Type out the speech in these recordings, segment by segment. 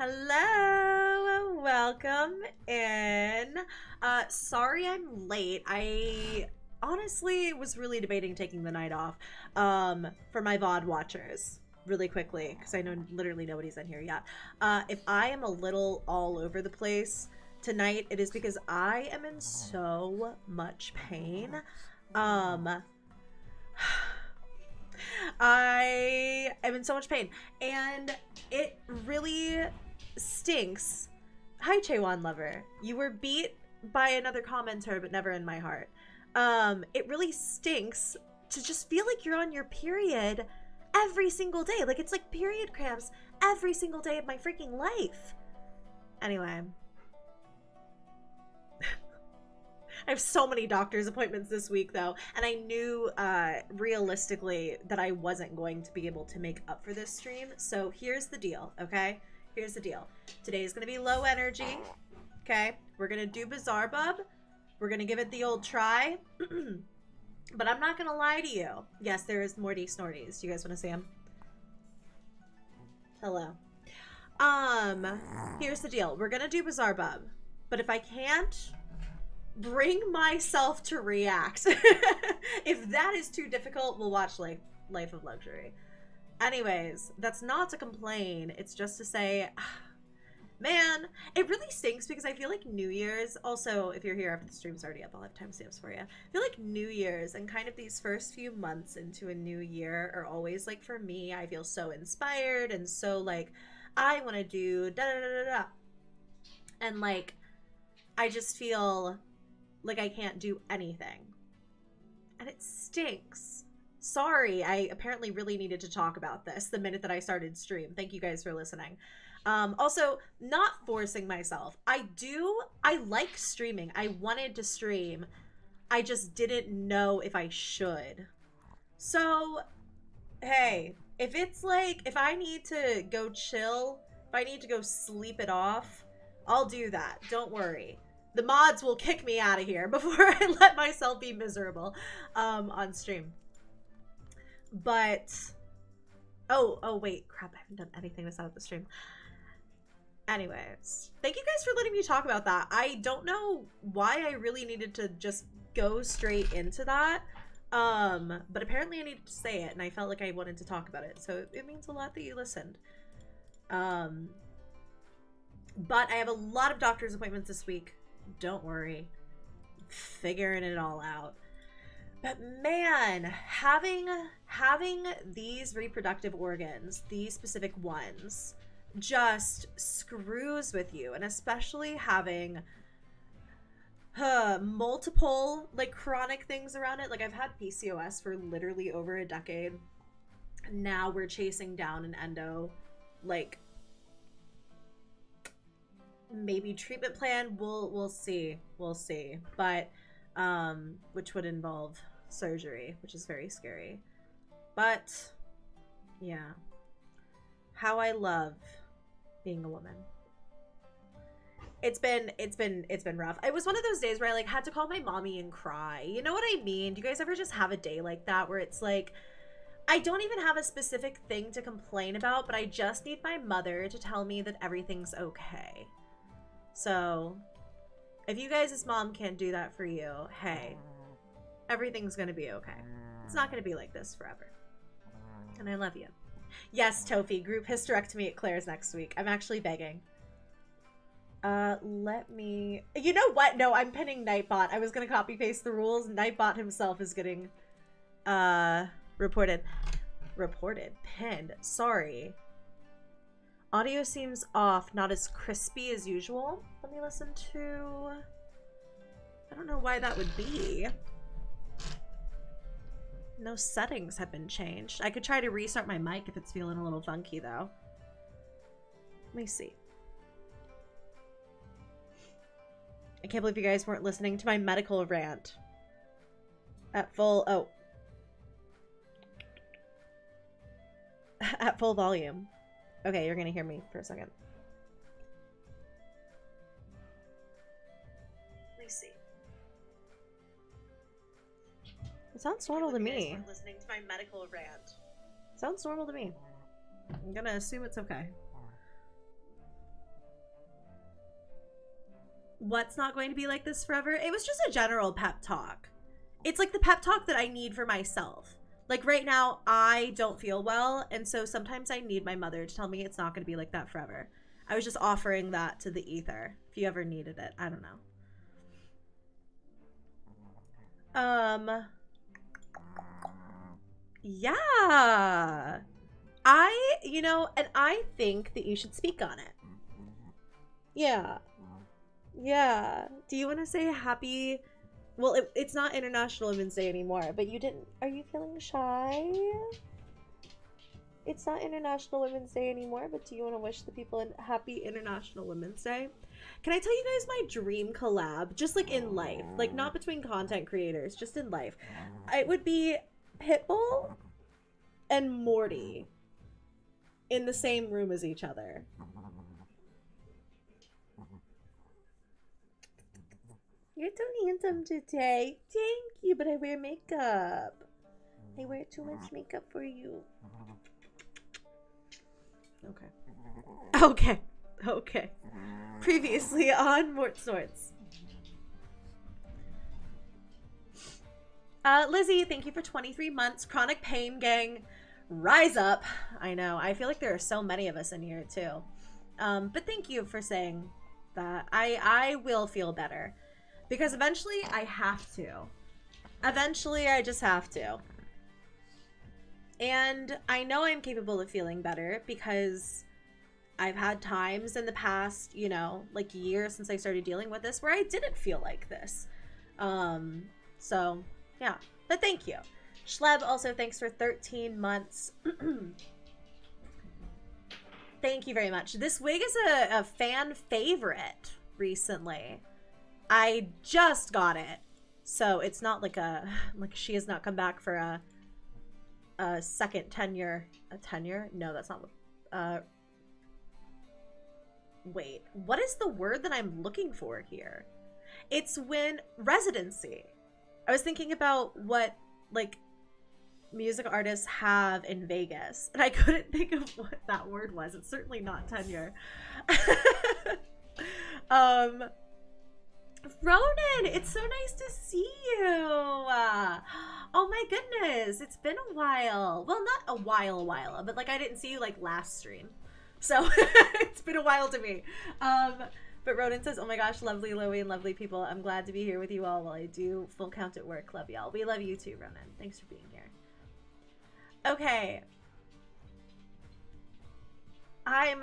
Hello, welcome in. Sorry I'm late. I honestly was really debating taking the night off for my VOD watchers really quickly because I know literally nobody's in here yet. If I am a little all over the place tonight, it is because I am in so much pain. I am in so much pain and it really stinks. Hi, Chewan Lover. You were beat by another commenter, but never in my heart. It really stinks to just feel like you're on your period every single day. Like, it's like period cramps every single day of my freaking life. Anyway. I have so many doctor's appointments this week, though, and I knew realistically that I wasn't going to be able to make up for this stream. So here's the deal, okay? Here's the deal. Today is going to be low energy, okay? We're going to do Bizarre Bub. We're going to give it the old try. But I'm not going to lie to you. Yes, there is Morty Snorties. Do you guys want to see him? Hello. Here's the deal. We're going to do Bizarre Bub. But if I can't bring myself to react, if that is too difficult, we'll watch like Life of Luxury. Anyways, that's not to complain. It's just to say, man, it really stinks because I feel like New Year's, also, if you're here after the stream's already up, I'll have timestamps for you. I feel like New Year's and kind of these first few months into a new year are always, like, for me, I feel so inspired and so, like, I want to do da-da-da-da-da. And, like, I just feel like I can't do anything. And it stinks. Sorry, I apparently really needed to talk about this the minute that I started stream. Thank you guys for listening. Also, not forcing myself. I like streaming. I wanted to stream. I just didn't know if I should. So, hey, if it's like, if I need to go chill, if I need to go sleep it off, I'll do that. Don't worry. The mods will kick me out of here before I let myself be miserable on stream. But, oh wait, crap, I haven't done anything to set up the stream. Anyways, thank you guys for letting me talk about that. I don't know why I really needed to just go straight into that, but apparently I needed to say it, and I felt like I wanted to talk about it, so it means a lot that you listened. But I have a lot of doctor's appointments this week. Don't worry, figuring it all out. But man, having these reproductive organs, these specific ones, just screws with you. And especially having multiple like chronic things around it. Like, I've had PCOS for literally over a decade. Now we're chasing down an endo, like, maybe treatment plan. We'll see, but which would involve surgery, which is very scary. But yeah, how I love being a woman. It's been rough. It was one of those days where I like had to call my mommy and cry. You know what I mean? Do you guys ever just have a day like that where it's like, I don't even have a specific thing to complain about, but I just need my mother to tell me that everything's okay. So, if you guys' mom can't do that for you, hey, everything's gonna be okay. It's not gonna be like this forever. And I love you. Yes, Tofi, group hysterectomy at Claire's next week. I'm actually begging. Let me... You know what? No, I'm pinning Nightbot. I was gonna copy-paste the rules. Nightbot himself is getting, reported. Pinned. Sorry. Audio seems off, not as crispy as usual. Let me listen to... I don't know why that would be. No settings have been changed. I could try to restart my mic if it's feeling a little funky, though. Let me see. I can't believe you guys weren't listening to my medical rant. At full... Oh. At full volume. Okay, you're gonna hear me for a second. Let me see. It sounds normal to me. Listening to my medical rant. Sounds normal to me. I'm gonna assume it's okay. what's not going to be like this forever? It was just a general pep talk. It's like the pep talk that I need for myself. Like right now, I don't feel well, and so sometimes I need my mother to tell me it's not going to be like that forever. I was just offering that to the ether, if you ever needed it. I don't know. Yeah. And I think that you should speak on it. Yeah. Yeah. Do you want to say happy... Well, it's not International Women's Day anymore, but you didn't... Are you feeling shy? It's not International Women's Day anymore, but do you want to wish the people a happy International Women's Day? Can I tell you guys my dream collab? Just like in life. Like not between content creators, just in life. It would be Pitbull and Morty in the same room as each other. You're so handsome today. Thank you, but I wear makeup. I wear too much makeup for you. Okay. Previously on Mort Swords. Lizzie, thank you for 23 months. Chronic Pain Gang, rise up. I know. I feel like there are so many of us in here too. But thank you for saying that. I will feel better. Because eventually I have to. Eventually I just have to. And I know I'm capable of feeling better because I've had times in the past, you know, like years since I started dealing with this where I didn't feel like this. So, yeah. But thank you. Schleb, also thanks for 13 months. Thank you very much. This wig is a fan favorite recently. I just got it, so it's not like she has not come back for a second tenure. A tenure? No, that's not what. Wait, what is the word that I'm looking for here? It's when residency. I was thinking about what like music artists have in Vegas, and I couldn't think of what that word was. It's certainly not tenure. Ronan, it's so nice to see you. Oh my goodness, it's been a while. Well, not a while, but like I didn't see you like last stream. So it's been a while to me. But Ronan says, oh my gosh, lovely Loey and lovely people. I'm glad to be here with you all while I do full count at work. Love y'all. We love you too, Ronan. Thanks for being here. Okay. I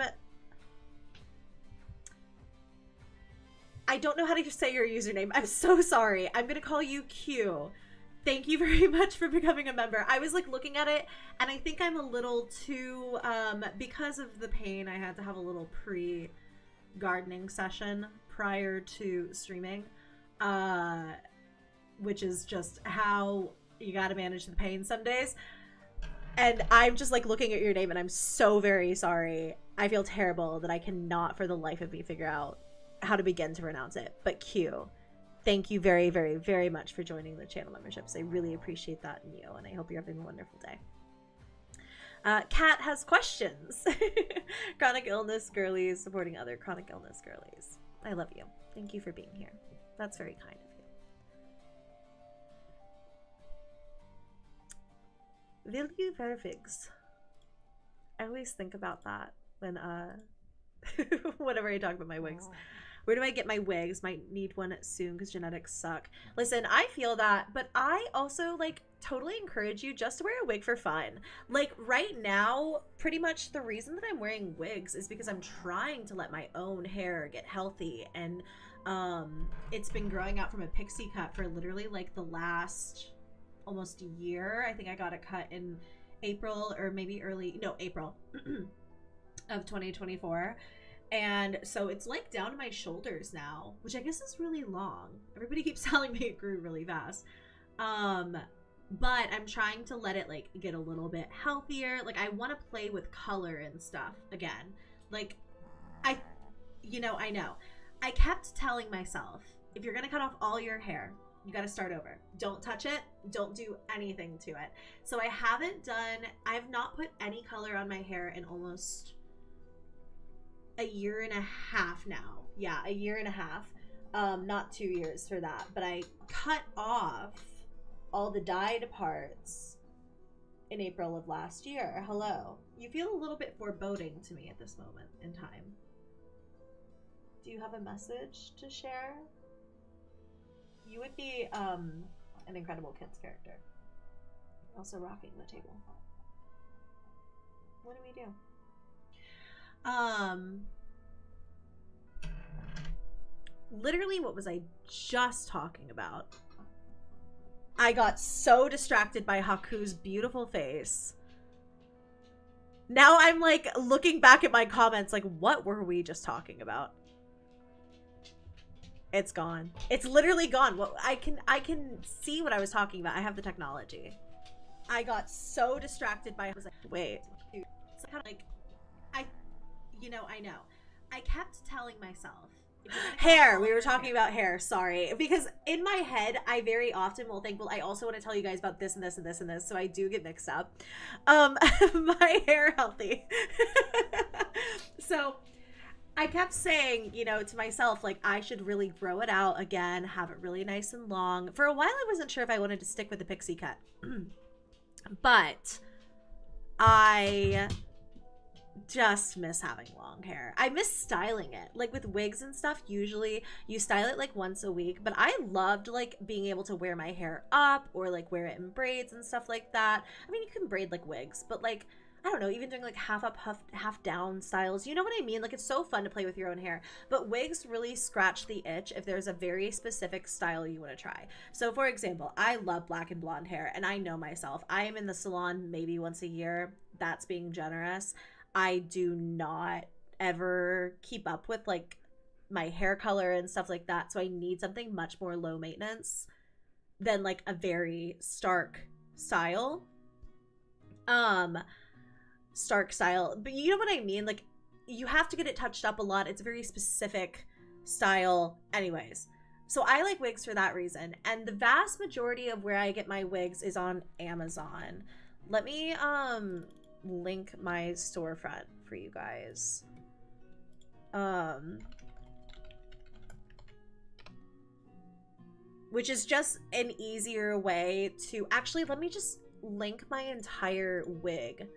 don't know how to say your username. I'm so sorry. I'm gonna call you Q. Thank you very much for becoming a member. I was like looking at it and I think I'm a little too, because of the pain, I had to have a little pre-gardening session prior to streaming, which is just how you gotta manage the pain some days. And I'm just like looking at your name and I'm so very sorry. I feel terrible that I cannot for the life of me figure out how to begin to pronounce it. But Q, thank you very, very, very much for joining the channel memberships. I really appreciate that in you, and I hope you're having a wonderful day. Kat has questions. Chronic illness girlies supporting other chronic illness girlies. I love you. Thank you for being here. That's very kind of you. Will you wear wigs? I always think about that when whenever I talk about my wigs. Where do I get my wigs? Might need one soon because genetics suck. Listen, I feel that, but I also like totally encourage you just to wear a wig for fun. Like right now, pretty much the reason that I'm wearing wigs is because I'm trying to let my own hair get healthy, and it's been growing out from a pixie cut for literally like the last almost year. I think I got a cut in April or maybe April of 2024. And so it's like down to my shoulders now, which I guess is really long. Everybody keeps telling me it grew really fast. But I'm trying to let it like get a little bit healthier. Like I want to play with color and stuff again. Like I know. I kept telling myself, if you're going to cut off all your hair, you got to start over. Don't touch it. Don't do anything to it. So I've not put any color on my hair in almost a year and a half now. Yeah, a year and a half. Not 2 years for that, but I cut off all the dyed parts in April of last year. Hello. You feel a little bit foreboding to me at this moment in time. Do you have a message to share? You would be an incredible kids character. Also rocking the table. What do we do? Literally, what was I just talking about? I got so distracted by Haku's beautiful face. Now I'm like looking back at my comments like, what were we just talking about? It's gone. It's literally gone. Well, I can see what I was talking about. I have the technology. I got so distracted by, I was like, wait, dude. So kind of like, I know. I kept telling myself, hair. We were talking about hair. Sorry. Because in my head, I very often will think, well, I also want to tell you guys about this and this and this and this. So I do get mixed up. My hair healthy. So I kept saying, to myself, like, I should really grow it out again, have it really nice and long. For a while, I wasn't sure if I wanted to stick with the pixie cut. But I just miss having long hair. I miss styling it. Like with wigs and stuff, usually you style it like once a week, but I loved like being able to wear my hair up or like wear it in braids and stuff like that. I mean, you can braid like wigs, but like, I don't know, even doing like half up, half down styles. You know what I mean? Like it's so fun to play with your own hair, but wigs really scratch the itch if there's a very specific style you want to try. So for example, I love black and blonde hair, and I know myself. I am in the salon maybe once a year. That's being generous. I do not ever keep up with like my hair color and stuff like that. So I need something much more low maintenance than like a very stark style. Stark style. But you know what I mean? Like you have to get it touched up a lot. It's a very specific style. Anyways. So I like wigs for that reason. And the vast majority of where I get my wigs is on Amazon. Let me link my storefront for you guys. Which is just an easier way to actually, let me just link my entire wig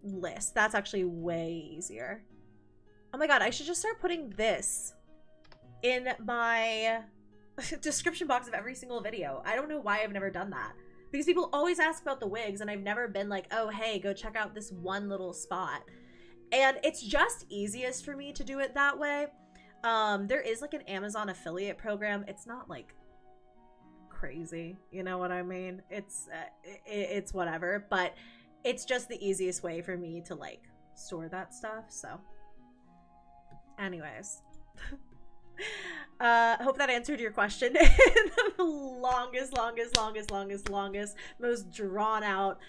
list. That's actually way easier. Oh my god, I should just start putting this in my description box of every single video. I don't know why I've never done that. Because people always ask about the wigs, and I've never been like, oh, hey, go check out this one little spot. And it's just easiest for me to do it that way. There is like an Amazon affiliate program. It's not like crazy, you know what I mean? It's whatever, but it's just the easiest way for me to like store that stuff. So anyways. Hope that answered your question in the longest, most drawn out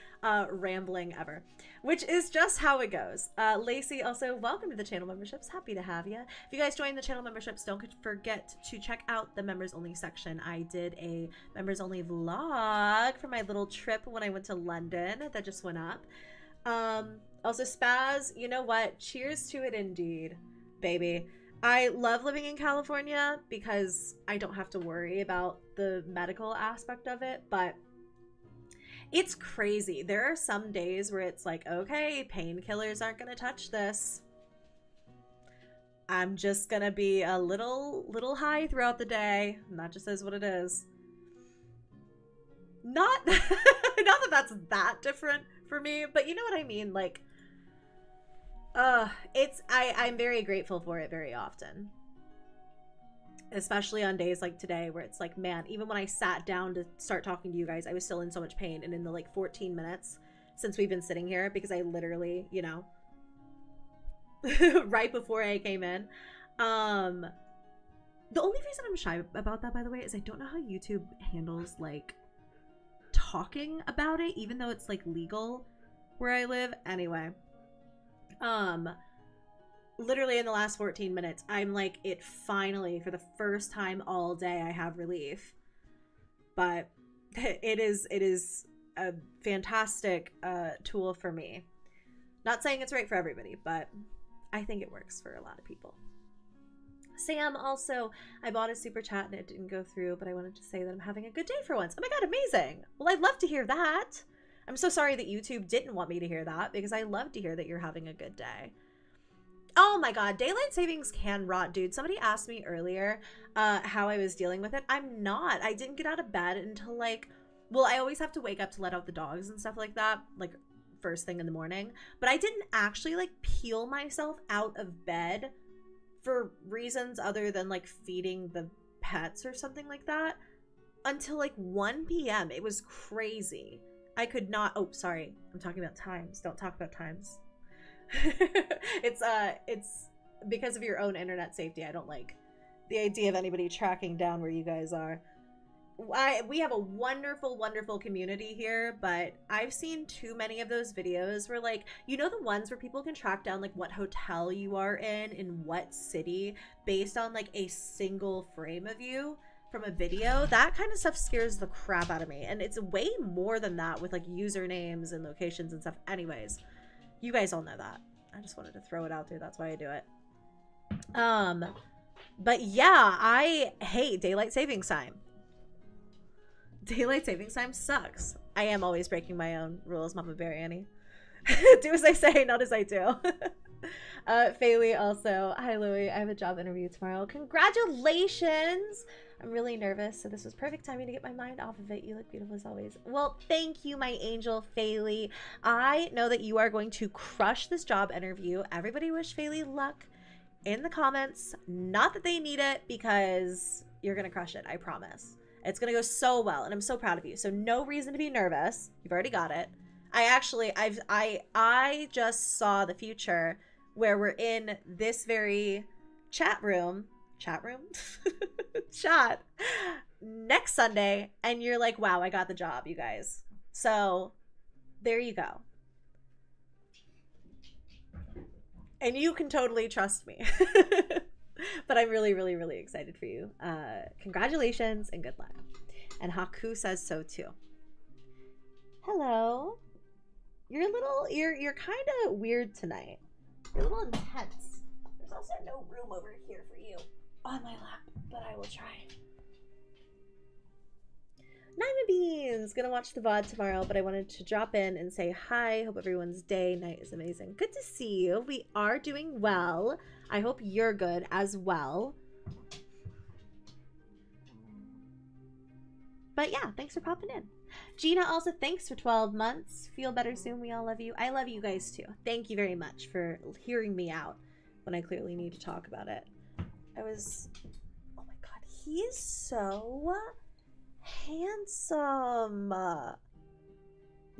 rambling ever, which is just how it goes. Lacey, also welcome to the channel memberships. Happy to have you. If you guys join the channel memberships, don't forget to check out the members only section. I did a members only vlog for my little trip when I went to London that just went up. Also Spaz, you know what? Cheers to it indeed, baby. I love living in California because I don't have to worry about the medical aspect of it, but it's crazy. There are some days where it's like, okay, painkillers aren't going to touch this. I'm just going to be a little high throughout the day. And that just is what it is. Not that that's that different for me, but you know what I mean? Like, I'm very grateful for it very often, especially on days like today where it's like, man, even when I sat down to start talking to you guys, I was still in so much pain. And in the like 14 minutes since we've been sitting here, because I literally, you know, right before I came in, the only reason I'm shy about that, by the way, is I don't know how YouTube handles like talking about it, even though it's like legal where I live. Anyway, literally in the last 14 minutes, I'm like, it finally, for the first time all day, I have relief. But it is a fantastic tool for me. Not saying it's right for everybody, but I think it works for a lot of people. Sam also, I bought a super chat and it didn't go through, but I wanted to say that I'm having a good day for once. Oh my god, amazing. Well, I'd love to hear that. I'm so sorry that YouTube didn't want me to hear that, because I love to hear that you're having a good day. Oh my god, daylight savings can rot, dude. Somebody asked me earlier how I was dealing with it. I'm not. I didn't get out of bed until like, well, I always have to wake up to let out the dogs and stuff like that, like first thing in the morning. But I didn't actually like peel myself out of bed for reasons other than like feeding the pets or something like that until like 1 p.m. It was crazy. I could not. Oh, sorry. I'm talking about times. Don't talk about times. It's because of your own internet safety. I don't like the idea of anybody tracking down where you guys are. We have a wonderful community here, but I've seen too many of those videos where, like, you know, the ones where people can track down like what hotel you are in what city based on like a single frame of you from a video. That kind of stuff scares the crap out of me, and it's way more than that with like usernames and locations and stuff. Anyways, you guys all know that. I just wanted to throw it out there. That's why I do it. But yeah, I hate daylight savings time. Daylight savings time sucks. I am always breaking my own rules, Mama Bear Annie. Do as I say, not as I do. Faylee also, hi Louie, I have a job interview tomorrow. Congratulations! I'm really nervous, so this was perfect timing to get my mind off of it. You look beautiful as always. Well, thank you, my angel Faylee. I know that you are going to crush this job interview. Everybody wish Faylee luck in the comments. Not that they need it, because you're gonna crush it, I promise. It's gonna go so well, and I'm so proud of you. So no reason to be nervous. You've already got it. I just saw the future where we're in this very chat next Sunday, and you're like, wow, I got the job, you guys. So there you go. And you can totally trust me. But I'm really excited for you. Congratulations and good luck. And Haku says so too. Hello. You're kind of weird tonight. You're a little intense. There's also no room over here for you on my lap, but I will try. Naima Beans, gonna watch the VOD tomorrow, but I wanted to drop in and say hi. Hope everyone's day, night is amazing. Good to see you. We are doing well. I hope you're good as well. But yeah, thanks for popping in. Gina also, thanks for 12 months. Feel better soon. We all love you. I love you guys too. Thank you very much for hearing me out when I clearly need to talk about it. Oh my god, he is so handsome.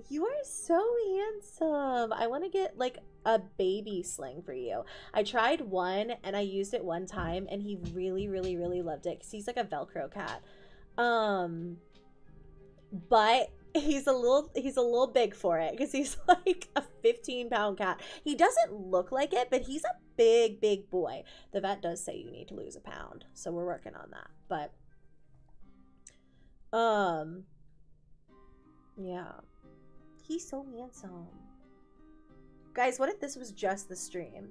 You are so handsome. I want to get like a baby sling for you. I tried one and I used it one time and he really loved it because he's like a Velcro cat. But he's a little big for it because he's like a 15-pound cat. He doesn't look like it, but he's a big boy. The vet does say you need to lose a pound, so we're working on that. But yeah, he's so handsome. Guys, what if this was just the stream?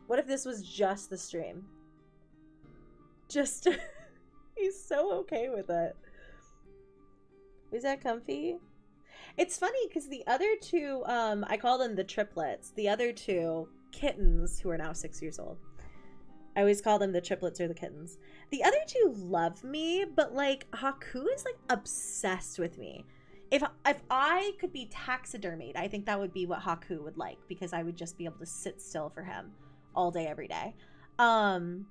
What if this was just the stream? Just he's so okay with it. Is that comfy? It's funny because the other two, I call them the triplets. The other two kittens, who are now 6 years old. I always call them the triplets or the kittens. The other two love me, but like Haku is like obsessed with me. If I could be taxidermied, I think that would be what Haku would like, because I would just be able to sit still for him all day, every day. And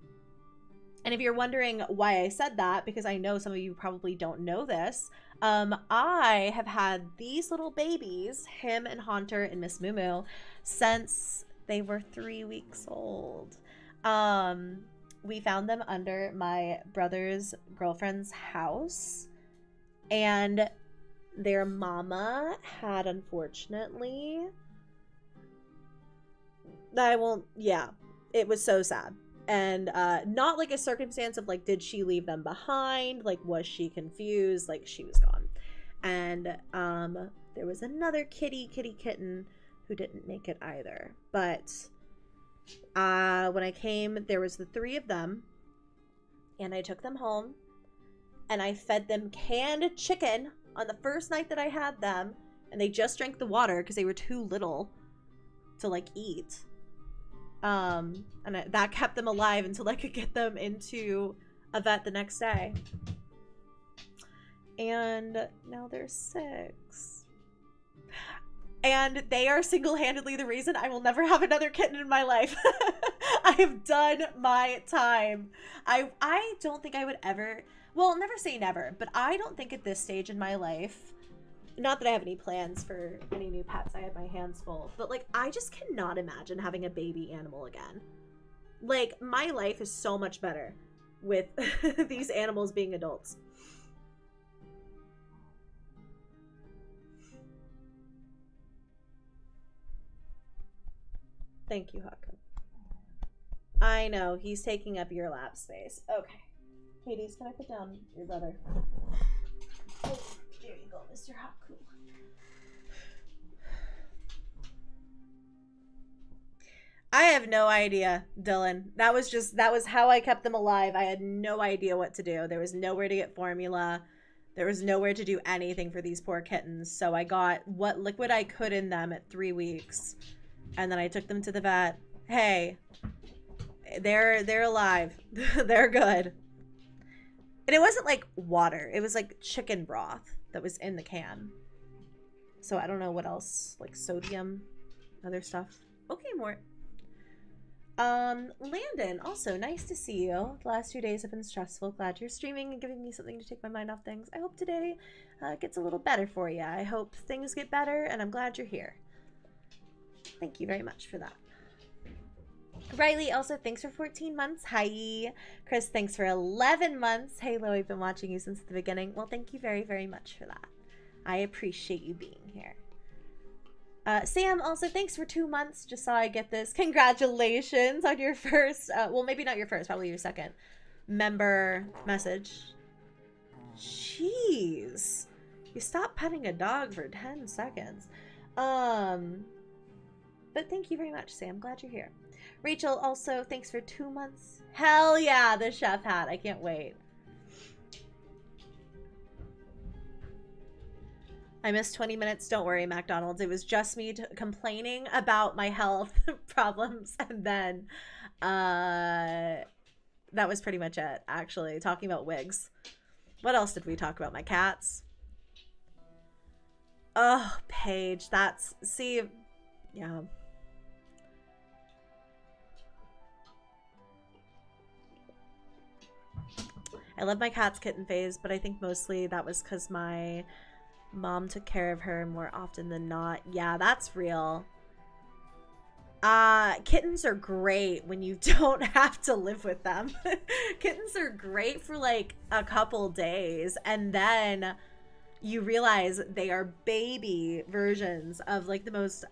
if you're wondering why I said that, because I know some of you probably don't know this, I have had these little babies, him and Haunter and Miss Moo, since they were 3 weeks old. We found them under my brother's girlfriend's house, and their mama had, unfortunately, it was so sad. And not like a circumstance of like, did she leave them behind? Like, was she confused? Like, she was gone. And there was another kitten who didn't make it either. But When I came, there was the 3 of them, and I took them home, and I fed them canned chicken on the first night that I had them, and they just drank the water because they were too little to, like, eat. That kept them alive until I could get them into a vet the next day. And now they're 6. And they are single-handedly the reason I will never have another kitten in my life. I have done my time. I don't think I would ever, well, never say never, but I don't think at this stage in my life, not that I have any plans for any new pets, I have my hands full, but like, I just cannot imagine having a baby animal again. Like, my life is so much better with these animals being adults. Thank you, Haku. I know, he's taking up your lap space. Okay. Hades, can I put down your brother? Oh, there you go, Mr. Haku. I have no idea, Dylan. That was how I kept them alive. I had no idea what to do. There was nowhere to get formula. There was nowhere to do anything for these poor kittens. So I got what liquid I could in them at 3 weeks. And then I took them to the vet. Hey, they're alive. They're good. And it wasn't like water. It was like chicken broth that was in the can. So I don't know what else, like sodium, other stuff. Okay, more. Landon, also nice to see you. The last 2 days have been stressful. Glad you're streaming and giving me something to take my mind off things. I hope today gets a little better for you. I hope things get better, and I'm glad you're here. Thank you very much for that. Riley, also thanks for 14 months. Hi. Chris, thanks for 11 months. Halo, I've been watching you since the beginning. Well, thank you very, very much for that. I appreciate you being here. Sam, also thanks for 2 months. Just saw I get this. Congratulations on your first, well, maybe not your first, probably your second member message. Jeez. You stopped petting a dog for 10 seconds. But thank you very much, Sam. Glad you're here. Rachel, also, thanks for 2 months. Hell yeah, the chef hat. I can't wait. I missed 20 minutes. Don't worry, McDonald's. It was just me complaining about my health problems. And then that was pretty much it, actually. Talking about wigs. What else did we talk about? My cats. Oh, Paige. That's... See... Yeah. I love my cat's kitten phase, but I think mostly that was because my mom took care of her more often than not. Yeah, that's real. Kittens are great when you don't have to live with them. Kittens are great for like a couple days, and then you realize they are baby versions of like the most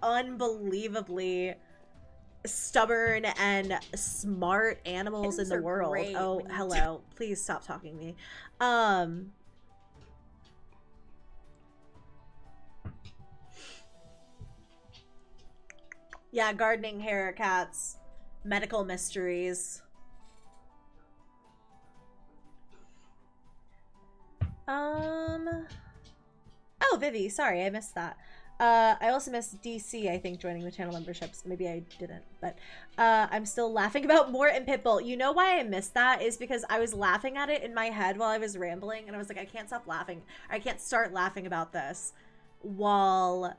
unbelievably stubborn and smart animals in the world. Oh, hello. Please stop talking to me. Yeah, gardening, hair, cats, medical mysteries. Oh, Vivi, sorry, I missed that. I also missed DC, I think, joining the channel memberships. Maybe I didn't, but I'm still laughing about Mort and Pitbull. You know why I missed that is because I was laughing at it in my head while I was rambling, and I was like, I can't stop laughing. I can't start laughing about this while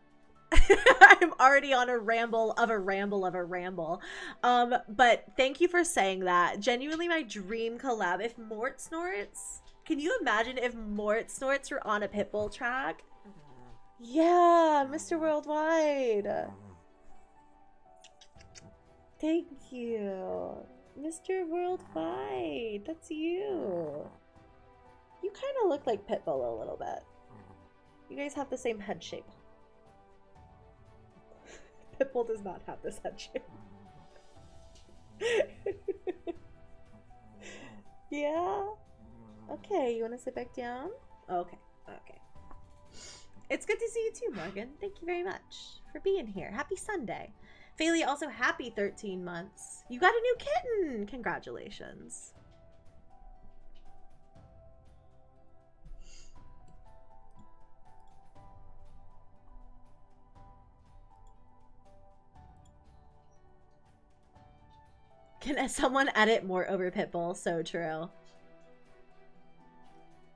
I'm already on a ramble of a ramble of a ramble. But thank you for saying that. Genuinely my dream collab. If Mort Snorts, can you imagine if Mort Snorts were on a Pitbull track? Yeah, Mr. Worldwide. Thank you. Mr. Worldwide. That's you. You kind of look like Pitbull a little bit. You guys have the same head shape. Pitbull does not have this head shape. Yeah? Okay, you want to sit back down? Okay, okay. It's good to see you too, Morgan. Thank you very much for being here. Happy Sunday. Faylee, also happy 13 months. You got a new kitten. Congratulations. Can someone edit more over Pitbull? So true.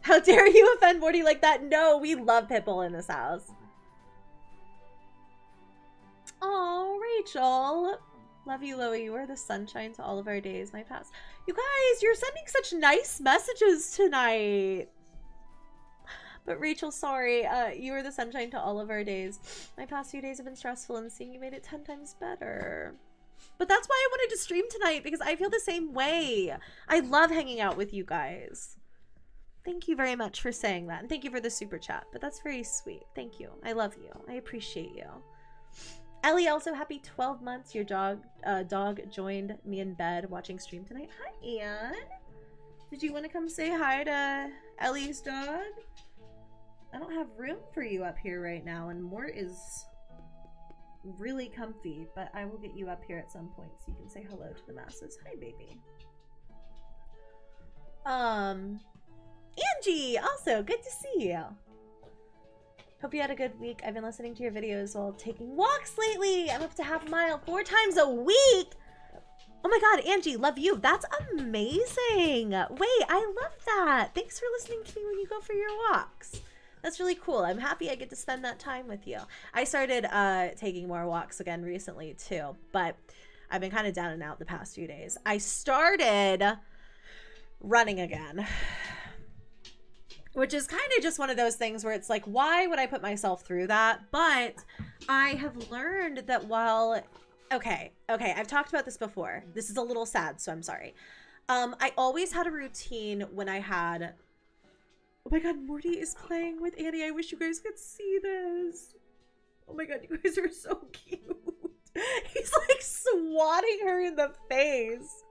How dare you offend Morty like that? No, we love Pitbull in this house. Oh, Rachel. Love you, Loie. You are the sunshine to all of our days, my past. You guys, you're sending such nice messages tonight. But Rachel, sorry. You are the sunshine to all of our days. My past few days have been stressful, and seeing you made it 10 times better. But that's why I wanted to stream tonight, because I feel the same way. I love hanging out with you guys. Thank you very much for saying that. And thank you for the super chat. But that's very sweet. Thank you. I love you. I appreciate you. Ellie, also happy 12 months. Your dog joined me in bed watching stream tonight. Hi, Anne. Did you want to come say hi to Ellie's dog? I don't have room for you up here right now, and Mort is really comfy, but I will get you up here at some point so you can say hello to the masses. Hi, baby. Angie, also good to see you. Hope you had a good week. I've been listening to your videos while taking walks lately. I'm up to half a mile 4 times a week. Oh my god, Angie, love you. That's amazing. Wait, I love that. Thanks for listening to me when you go for your walks. That's really cool. I'm happy I get to spend that time with you. I started taking more walks again recently too, but I've been kind of down and out the past few days. I started running again, which is kind of just one of those things where it's like, why would I put myself through that? But I have learned that while, okay, I've talked about this before. This is a little sad, so I'm sorry. I always had a routine when I had, oh my god, Morty is playing with Annie. I wish you guys could see this. Oh my god, you guys are so cute. He's like swatting her in the face.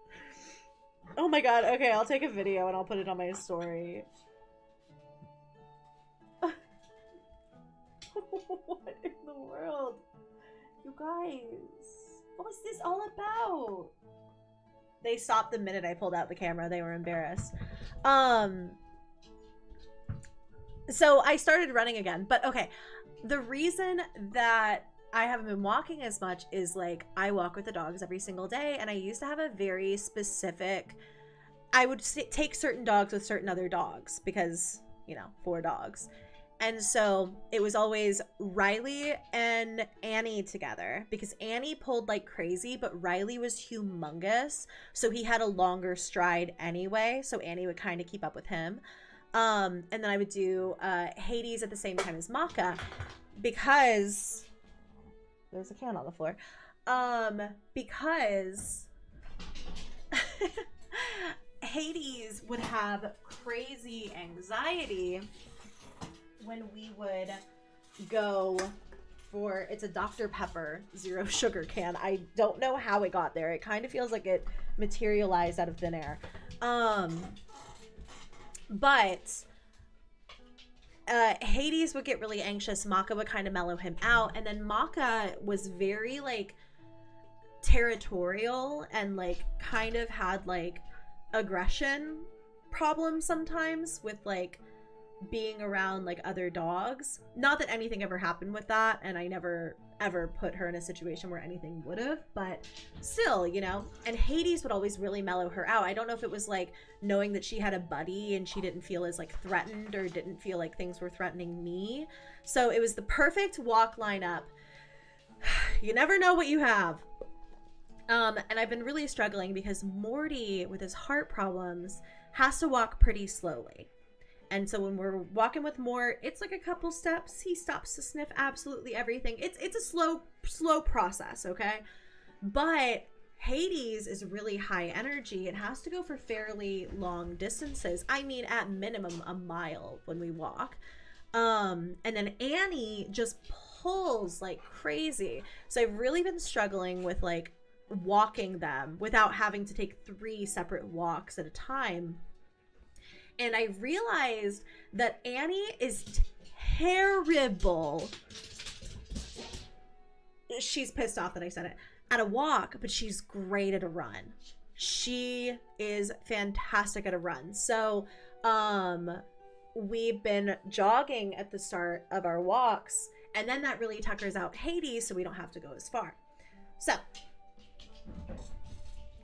Oh my god, okay, I'll take a video and I'll put it on my story. What in the world? You guys, what was this all about? They stopped the minute I pulled out the camera. They were embarrassed. So I started running again, but okay. The reason that I haven't been walking as much is like I walk with the dogs every single day, and I used to have a very specific, I would take certain dogs with certain other dogs because, you know, 4 dogs. And so it was always Riley and Annie together because Annie pulled like crazy, but Riley was humongous. So he had a longer stride anyway. So Annie would kind of keep up with him. And then I would do Hades at the same time as Maka because there's a can on the floor. Because Hades would have crazy anxiety when we would go for, it's a Dr. Pepper zero sugar can. I don't know how it got there. It kind of feels like it materialized out of thin air. But Hades would get really anxious. Maka would kind of mellow him out. And then Maka was very like territorial and like kind of had like aggression problems sometimes with like being around like other dogs. Not that anything ever happened with that, and I never ever put her in a situation where anything would have, but still, you know. And Hades would always really mellow her out. I don't know if it was like knowing that she had a buddy and she didn't feel as like threatened or didn't feel like things were threatening me. So it was the perfect walk lineup. You never know what you have. And I've been really struggling because Morty with his heart problems has to walk pretty slowly. And so when we're walking with Mort, it's like a couple steps. He stops to sniff absolutely everything. It's a slow process, okay? But Hades is really high energy. It has to go for fairly long distances. I mean, at minimum a mile when we walk. And then Annie just pulls like crazy. So I've really been struggling with like walking them without having to take 3 separate walks at a time. And I realized that Annie is terrible. She's pissed off that I said it. at a walk, but she's great at a run. She is fantastic at a run. So, we've been jogging at the start of our walks, and then that really tuckers out Hades, so we don't have to go as far. So,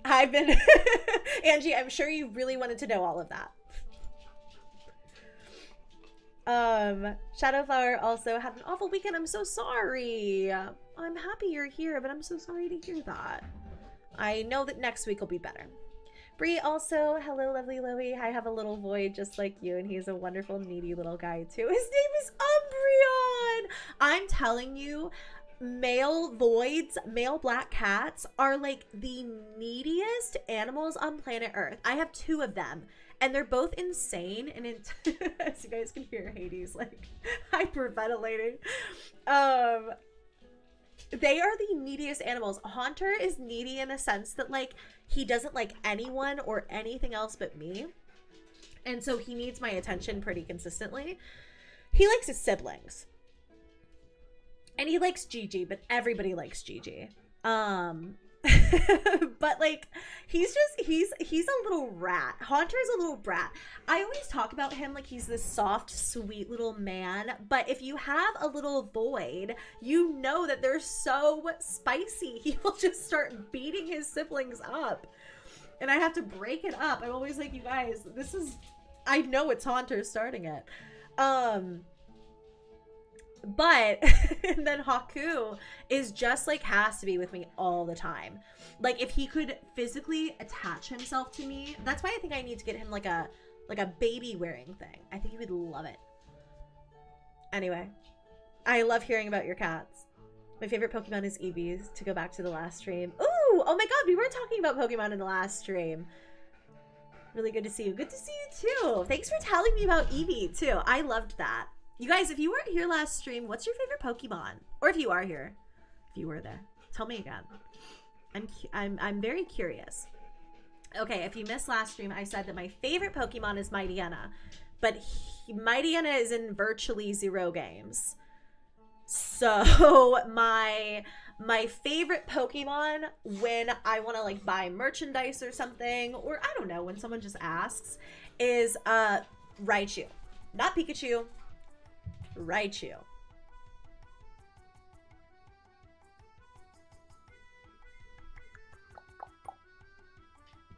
I've been, Angie, I'm sure you really wanted to know all of that. Shadowflower also had an awful weekend. I'm so sorry. I'm happy you're here, but I'm so sorry to hear that. I know that next week will be better. Bree also, hello, lovely Louie. I have a little void just like you, and he's a wonderful, needy little guy too. His name is Umbreon. I'm telling you, male voids, male black cats are like the neediest animals on planet Earth. I have 2 of them, and they're both insane. And as you guys can hear Hades like hyperventilating. They are the neediest animals. Haunter is needy in a sense that like he doesn't like anyone or anything else but me, and so he needs my attention pretty consistently. He likes his siblings, and he likes Gigi, but everybody likes Gigi. But like he's a little rat. Haunter's a little brat. I always talk about him like he's this soft, sweet little man, but if you have a little void, you know that they're so spicy. He will just start beating his siblings up, and I have to break it up. I'm always like, you guys, this is, I know it's Haunter starting it. But and then Haku is just like has to be with me all the time. Like if he could physically attach himself to me, that's why I think I need to get him like a baby wearing thing. I think he would love it. Anyway, I love hearing about your cats. My favorite Pokemon is Eevees, to go back to the last stream. Ooh, oh my god, we were talking about Pokemon in the last stream. Really good to see you. Good to see you too. Thanks for telling me about Eevee too. I loved that. You guys, if you weren't here last stream, what's your favorite Pokemon? Or if you are here, if you were there, tell me again. I'm very curious. Okay, if you missed last stream, I said that my favorite Pokemon is Mightyena, but Mightyena is in virtually 0 games. So my favorite Pokemon when I want to like buy merchandise or something, or I don't know, when someone just asks, is Raichu. Not Pikachu. Raichu.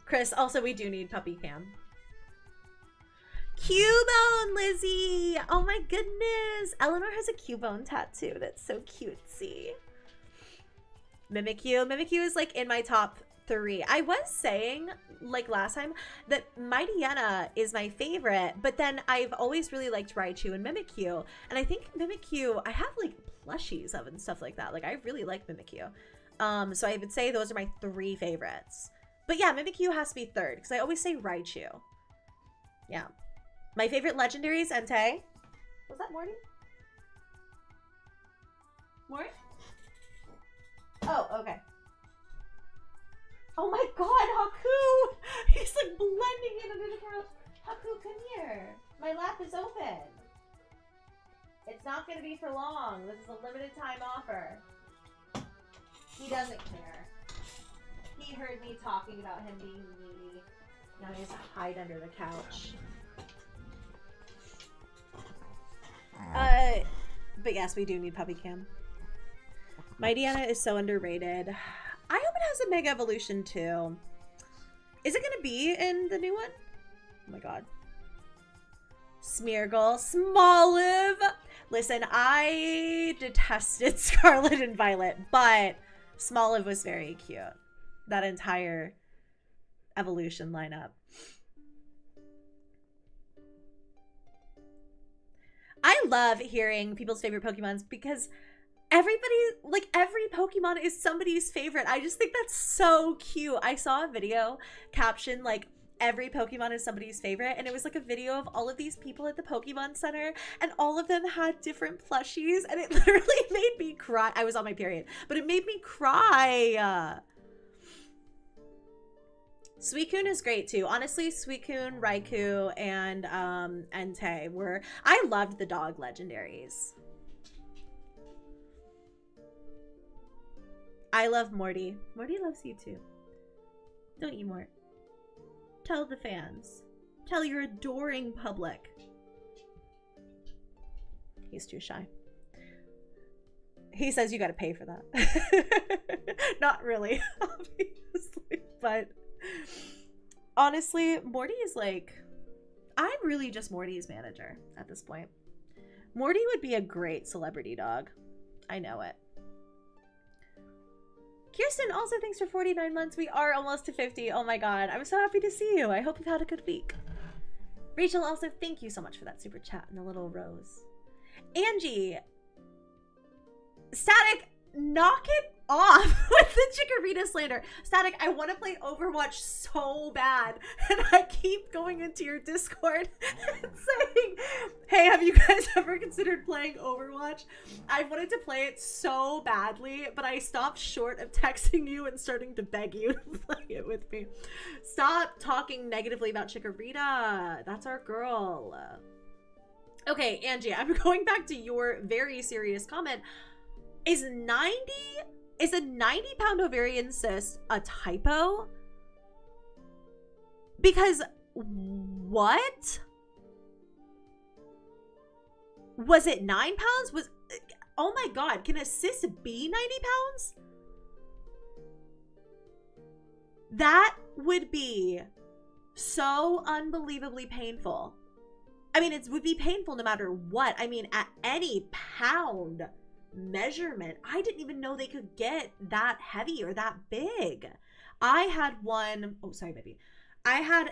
Chris, also we do need puppy cam. Cubone, Lizzie! Oh my goodness! Eleanor has a Cubone tattoo. That's so cutesy. Mimikyu. Mimikyu is like in my top 3. I was saying like last time that Mightyena is my favorite, but then I've always really liked Raichu and Mimikyu, and I think Mimikyu I have like plushies of and stuff like that. Like I really like Mimikyu, so I would say those are my 3 favorites. But yeah, Mimikyu has to be 3rd because I always say Raichu. Yeah, my favorite legendary is Entei. Was that Morty? Morty? Oh, okay. Oh my god, Haku! He's like blending in under the couch. Haku, come here. My lap is open. It's not going to be for long. This is a limited time offer. He doesn't care. He heard me talking about him being needy. Now he has to hide under the couch. But yes, we do need puppy cam. Mightyena is so underrated. I hope it has a Mega Evolution too. Is it gonna be in the new one? Oh my god. Smeargle. Smoliv! Listen, I detested Scarlet and Violet, but Smoliv was very cute. That entire evolution lineup. I love hearing people's favorite Pokemons because everybody, like every Pokemon is somebody's favorite. I just think that's so cute. I saw a video caption like every Pokemon is somebody's favorite, and it was like a video of all of these people at the Pokemon Center, and all of them had different plushies, and it literally made me cry. I was on my period, but it made me cry. Suicune is great too. Honestly, Suicune, Raikou, and Entei were... I loved the dog legendaries. I love Morty. Morty loves you too. Don't you, Mort? Tell the fans. Tell your adoring public. He's too shy. He says you gotta pay for that. Not really, obviously, but honestly, Morty is like, I'm really just Morty's manager at this point. Morty would be a great celebrity dog. I know it. Kirsten, also thanks for 49 months. We are almost to 50. Oh my god, I'm so happy to see you. I hope you've had a good week. Rachel, also thank you so much for that super chat and the little rose. Angie, Static, knock it off with the Chikorita slander. Static, I want to play Overwatch so bad, and I keep going into your Discord and saying, hey, have you guys ever considered playing Overwatch? I wanted to play it so badly, but I stopped short of texting you and starting to beg you to play it with me. Stop talking negatively about Chikorita. That's our girl. Okay, Angie, I'm going back to your very serious comment. Is a 90-pound ovarian cyst a typo? Because what? Was it 9 pounds? Oh my god, can a cyst be 90 pounds? That would be so unbelievably painful. I mean, it would be painful no matter what. I mean, at any pound measurement, I didn't even know they could get that heavy or that big. I had one, oh sorry baby, I had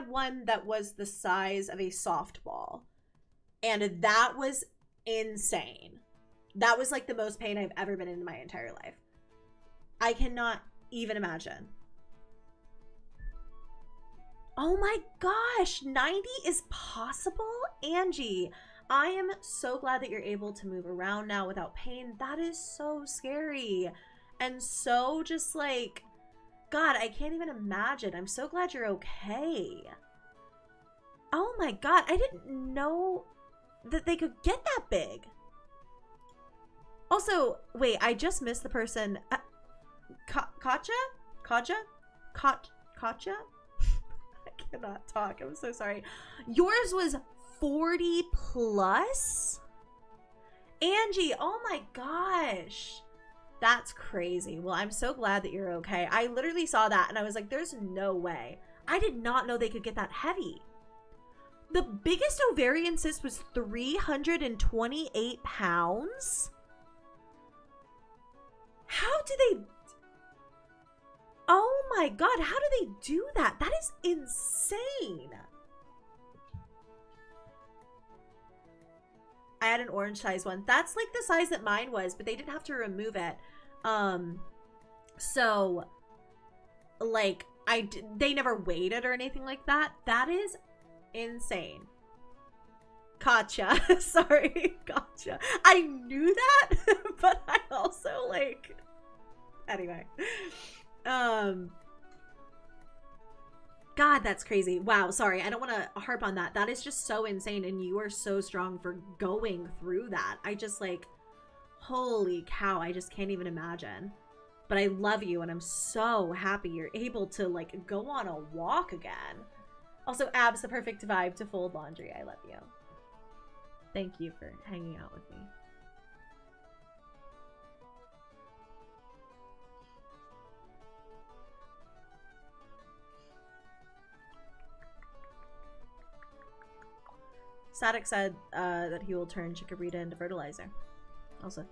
one that was the size of a softball, and that was insane. That was like the most pain I've ever been in my entire life. I cannot even imagine. Oh my gosh, 90 is possible? Angie, I am so glad that you're able to move around now without pain. That is so scary. And so just like, God, I can't even imagine. I'm so glad you're okay. Oh my God, I didn't know that they could get that big. Also, wait, I just missed the person. Katja? Katja? I cannot talk. I'm so sorry. Yours was 40 plus? Angie, oh my gosh. That's crazy. Well, I'm so glad that you're okay. I literally saw that and I was like, there's no way. I did not know they could get that heavy. The biggest ovarian cyst was 328 pounds? How do they... Oh my God, how do they do that? That is insane. I had an orange size one. That's like the size that mine was, but they didn't have to remove it. So like they never weighed it or anything like that. That is insane. Gotcha. Sorry, gotcha. I knew that, but I also like, anyway. God, that's crazy. Wow, sorry. I don't want to harp on that. That is just so insane, and you are so strong for going through that. I just like, holy cow, I just can't even imagine. But I love you, and I'm so happy you're able to like go on a walk again. Also, Abs, the perfect vibe to fold laundry. I love you. Thank you for hanging out with me. Static said that he will turn Chikorita into fertilizer. Also,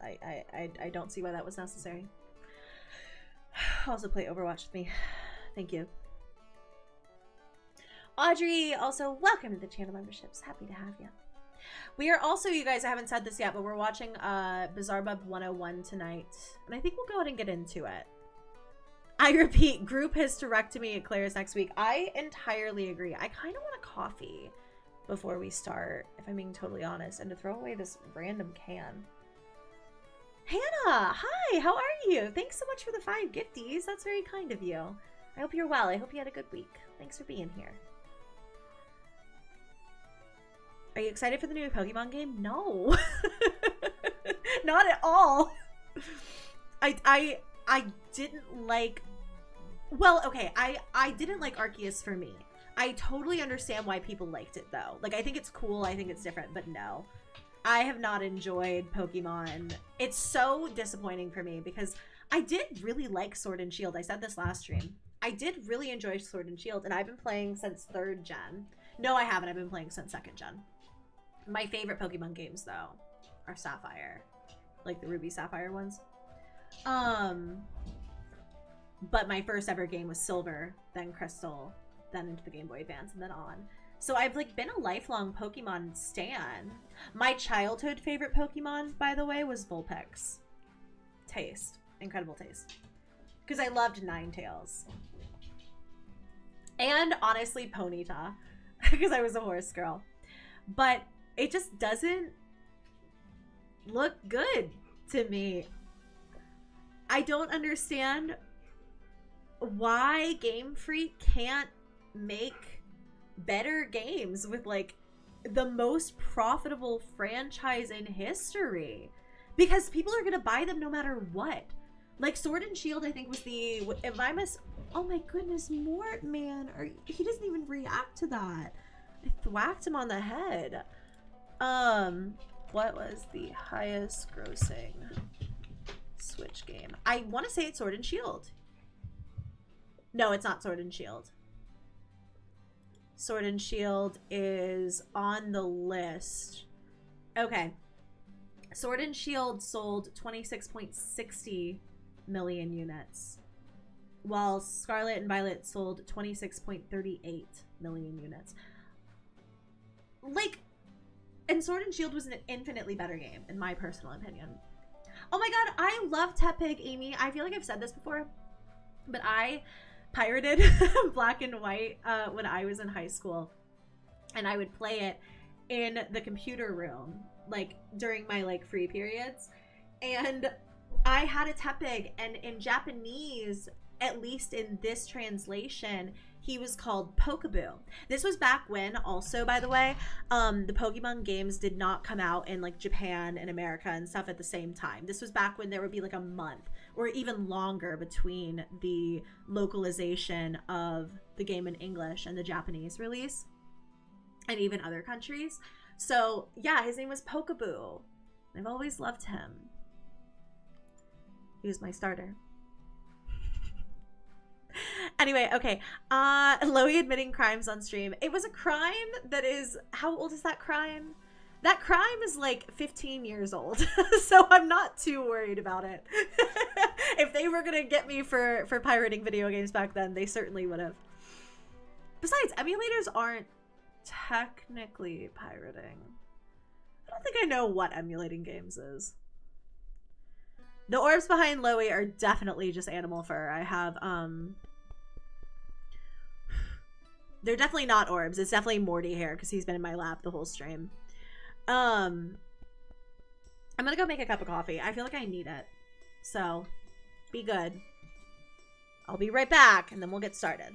I don't see why that was necessary. Also, play Overwatch with me. Thank you. Audrey, also welcome to the channel memberships. Happy to have you. We are also, you guys, I haven't said this yet, but we're watching Bizarre Bub 101 tonight, and I think we'll go ahead and get into it. I repeat, group hysterectomy at Claire's next week. I entirely agree. I kind of want a coffee before we start, if I'm being totally honest, and to throw away this random can. Hannah, hi, how are you? Thanks so much for the 5 gifties. That's very kind of you. I hope you're well. I hope you had a good week. Thanks for being here. Are you excited for the new Pokemon game? No. Not at all. I didn't like, well, okay, I didn't like Arceus for me. I totally understand why people liked it though. Like, I think it's cool, I think it's different, but no. I have not enjoyed Pokemon. It's so disappointing for me because I did really like Sword and Shield. I said this last stream. I did really enjoy Sword and Shield, and I've been playing since 3rd gen. No, I haven't. I've been playing since 2nd gen. My favorite Pokemon games, though, are Sapphire. Like the Ruby Sapphire ones. But my first ever game was Silver, then Crystal, then into the Game Boy Advance, and then on. So I've like been a lifelong Pokemon stan. My childhood favorite Pokemon, by the way, was Vulpix. Taste. Incredible taste. Because I loved Ninetales. And honestly, Ponyta. Because I was a horse girl. But it just doesn't look good to me. I don't understand why Game Freak can't make better games with like the most profitable franchise in history, because people are gonna buy them no matter what. Like Sword and Shield, I think was the, if I miss, oh my goodness, Mort, man, he doesn't even react to that. I thwacked him on the head. What was the highest grossing Switch game? I want to say it's Sword and Shield. No, it's not Sword and Shield. Sword and Shield is on the list. Okay. Sword and Shield sold 26.60 million units, while Scarlet and Violet sold 26.38 million units. Like, and Sword and Shield was an infinitely better game, in my personal opinion. Oh my god, I love Tepig, Amy. I feel like I've said this before, but I pirated Black and White when I was in high school, and I would play it in the computer room, like during my like free periods. And I had a Tepig, and in Japanese, at least in this translation, he was called Pokeboo. This was back when, also, by the way, the Pokemon games did not come out in like Japan and America and stuff at the same time. This was back when there would be like a month or even longer between the localization of the game in English and the Japanese release, and even other countries. So yeah, his name was Pokeboo. I've always loved him. He was my starter. Anyway, okay. Loey admitting crimes on stream. It was a crime that is, how old is that crime? That crime is like 15 years old. So I'm not too worried about it. If they were gonna get me for pirating video games back then, they certainly would have. Besides, emulators aren't technically pirating. I don't think I know what emulating games is. The orbs behind Loey are definitely just animal fur. I have, they're definitely not orbs. It's definitely Morty hair because he's been in my lap the whole stream. I'm gonna go make a cup of coffee. I feel like I need it. So, be good. I'll be right back and then we'll get started.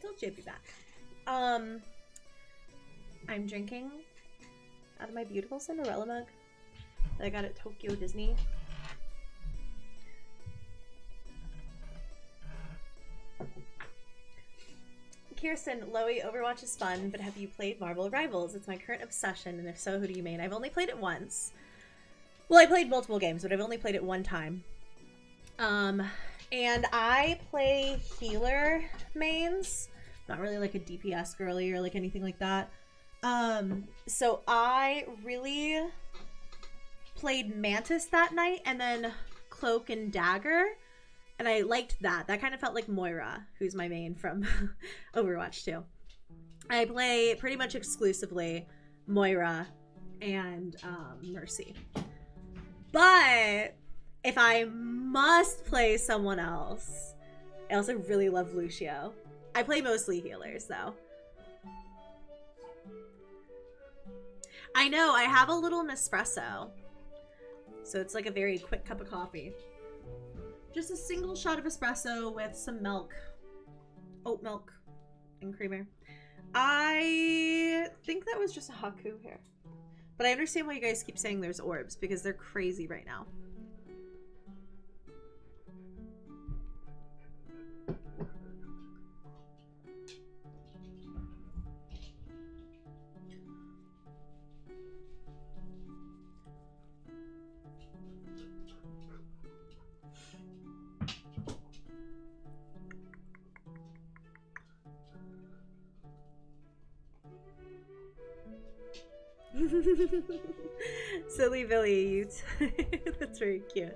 told you I'd be back. I'm drinking out of my beautiful Cinderella mug that I got at Tokyo Disney. Kirsten, Loey, Overwatch is fun, but have you played Marvel Rivals? It's my current obsession, and if so, who do you main? I've only played it once. Well, I played multiple games, but I've only played it one time. And I play healer mains. Not really like a DPS girly or like anything like that. So I really played Mantis that night and then Cloak and Dagger. And I liked that. That kind of felt like Moira, who's my main from Overwatch 2. I play pretty much exclusively Moira and Mercy. But if I must play someone else, I also really love Lucio. I play mostly healers, though. I know, I have a little Nespresso. So it's like a very quick cup of coffee. Just a single shot of espresso with some milk. Oat milk and creamer. I think that was just a Haku here. But I understand why you guys keep saying there's orbs, because they're crazy right now. Silly Billy, you that's very cute.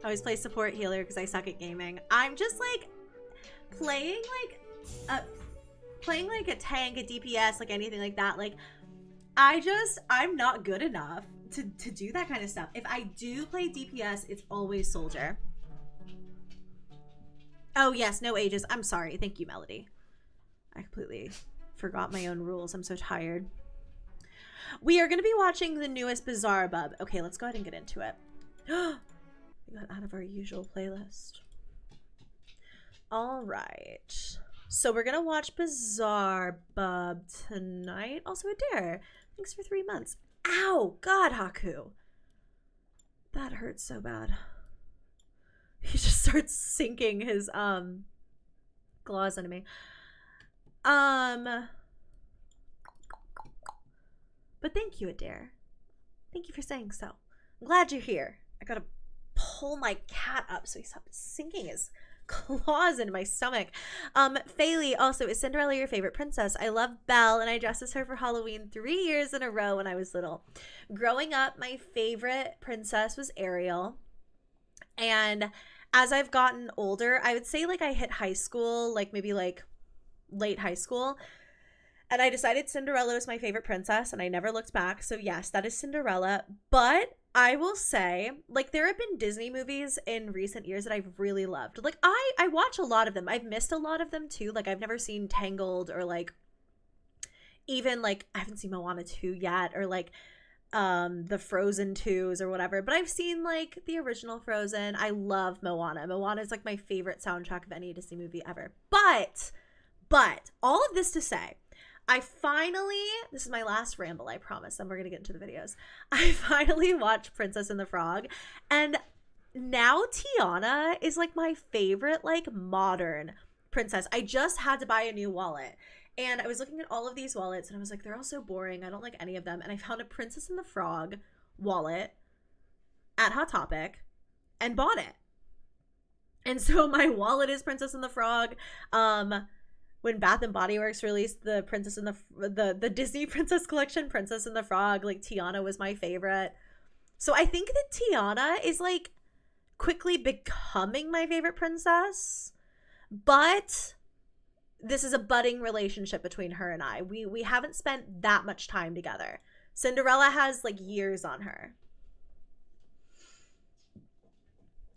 I always play support healer because I suck at gaming. I'm just like playing like a tank, a DPS, like anything like that. Like I'm not good enough to do that kind of stuff. If I do play DPS, it's always soldier. Oh yes, no ages. I'm sorry. Thank you, Melody. I completely forgot my own rules. I'm so tired. We are going to be watching the newest Bizarre Bub. Okay, let's go ahead and get into it. We got out of our usual playlist. All right. So we're going to watch Bizarre Bub tonight. Also, Adair, thanks for 3 months. Ow! God, Haku. That hurts so bad. He just starts sinking his claws into me. But thank you, Adair. Thank you for saying so. I'm glad you're here. I gotta pull my cat up so he stops sinking his claws into my stomach. Fayley, also, is Cinderella your favorite princess? I love Belle, and I dressed as her for Halloween 3 years in a row when I was little. Growing up, my favorite princess was Ariel. And as I've gotten older, I would say like I hit high school, like maybe like late high school, and I decided Cinderella was my favorite princess, and I never looked back. So yes, that is Cinderella. But I will say, like, there have been Disney movies in recent years that I've really loved. Like, I watch a lot of them. I've missed a lot of them too. Like, I've never seen Tangled, or like even like I haven't seen Moana 2 yet, or like the Frozen 2s or whatever, but I've seen like the original Frozen. I love Moana. Moana is like my favorite soundtrack of any Disney movie ever. But all of this to say, I finally, this is my last ramble, I promise, and we're going to get into the videos. I finally watched Princess and the Frog, and now Tiana is like my favorite like modern princess. I just had to buy a new wallet, and I was looking at all of these wallets, and I was like, they're all so boring. I don't like any of them. And I found a Princess and the Frog wallet at Hot Topic and bought it. And so my wallet is Princess and the Frog. When Bath and Body Works released the Princess and the Disney Princess Collection, Princess and the Frog, like Tiana was my favorite. So I think that Tiana is like quickly becoming my favorite princess, but this is a budding relationship between her and I. We haven't spent that much time together. Cinderella has like years on her.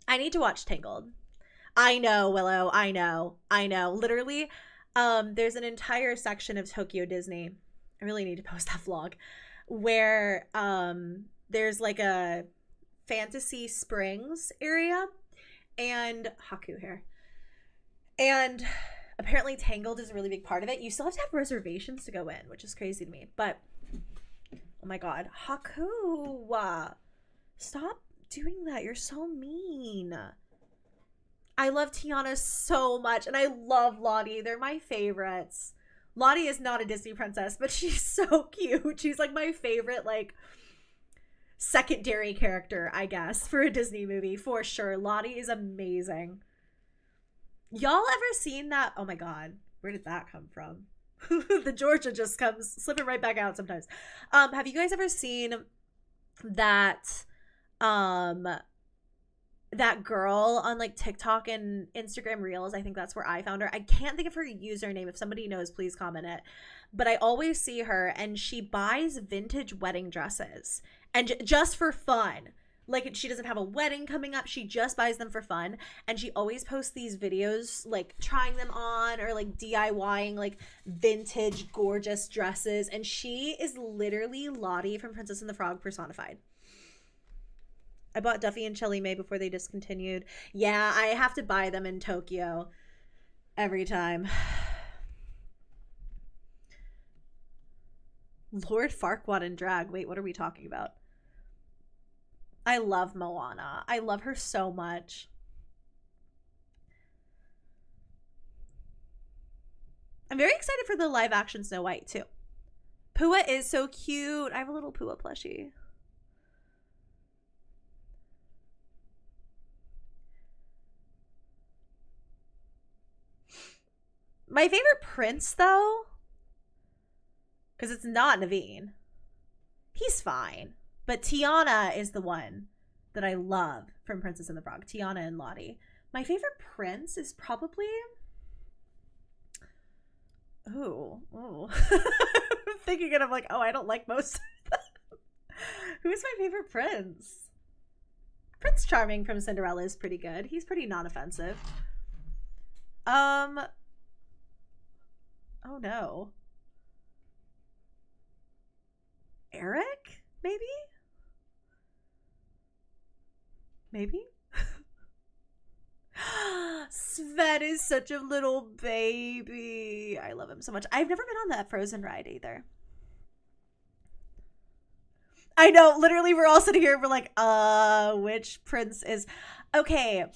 I need to watch Tangled. I know, Willow. I know. Literally, there's an entire section of Tokyo Disney. I really need to post that vlog where there's like a Fantasy Springs area, and Haku hair. And apparently Tangled is a really big part of it. You still have to have reservations to go in, which is crazy to me. But oh my god, Haku, stop doing that. You're so mean. I love Tiana so much, and I love Lottie. They're my favorites. Lottie is not a Disney princess, but she's so cute. She's like my favorite, like, secondary character, I guess, for a Disney movie, for sure. Lottie is amazing. Y'all ever seen that? Oh my god, where did that come from? The Georgia just comes slipping right back out sometimes. Have you guys ever seen that that girl on like TikTok and Instagram Reels? I think that's where I found her. I can't think of her username. If somebody knows, please comment it. But I always see her, and she buys vintage wedding dresses, and just for fun. Like, she doesn't have a wedding coming up. She just buys them for fun. And she always posts these videos, like, trying them on or, like, DIYing, like, vintage, gorgeous dresses. And she is literally Lottie from Princess and the Frog personified. I bought Duffy and Shelly Mae before they discontinued. Yeah, I have to buy them in Tokyo every time. Lord Farquaad in drag. Wait, what are we talking about? I love Moana. I love her so much. I'm very excited for the live action Snow White too. Pua is so cute. I have a little Pua plushie. My favorite prince, though, because it's not Naveen. He's fine. But Tiana is the one that I love from Princess and the Frog. Tiana and Lottie. My favorite prince is probably... Oh. I'm thinking and I'm like, oh, I don't like most of them. Who's my favorite prince? Prince Charming from Cinderella is pretty good. He's pretty non-offensive. Oh no. Eric? Maybe? Sven is such a little baby. I love him so much. I've never been on that Frozen ride either. I know, literally we're all sitting here, we're like, which prince is... Okay,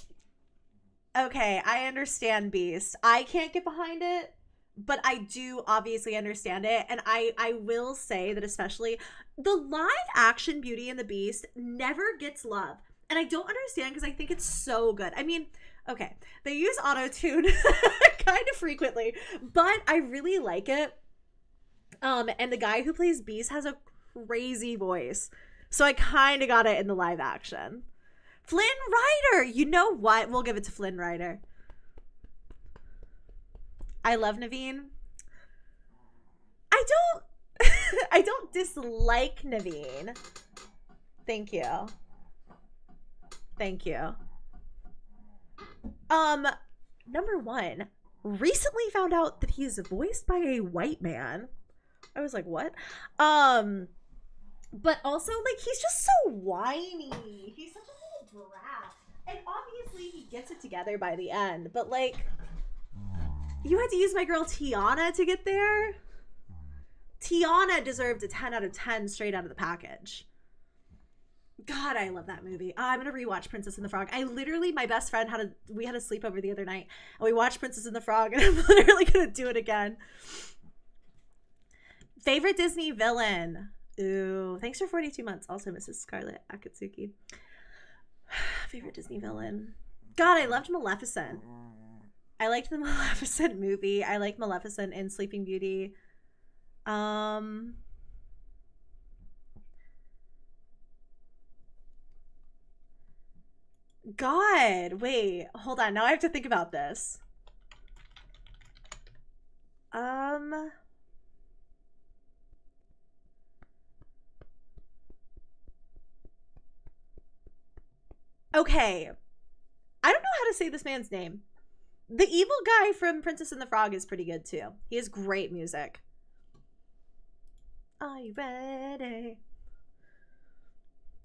I understand Beast. I can't get behind it, but I do obviously understand it. And I will say that especially the live action Beauty and the Beast never gets love. And I don't understand because I think it's so good. I mean, okay, they use auto-tune kind of frequently, but I really like it. And the guy who plays Beast has a crazy voice. So I kind of got it in the live action. Flynn Rider! You know what? We'll give it to Flynn Rider. I love Naveen. I don't dislike Naveen. Thank you. Number one, recently found out that he is voiced by a white man. I was like, what? But also, like, he's just so whiny. He's such a little brat. And obviously he gets it together by the end. But, like, you had to use my girl Tiana to get there? Tiana deserved a 10 out of 10 straight out of the package. God, I love that movie. I'm gonna rewatch Princess and the Frog. I literally, my best friend we had a sleepover the other night, and we watched Princess and the Frog, and I'm literally gonna do it again. Favorite Disney villain? Ooh, thanks for 42 months. Also, Mrs. Scarlett Akatsuki. Favorite Disney villain? God, I loved Maleficent. I liked the Maleficent movie. I like Maleficent in Sleeping Beauty. God, wait, hold on. Now I have to think about this. Okay. I don't know how to say this man's name. The evil guy from Princess and the Frog is pretty good too. He has great music. Are you ready?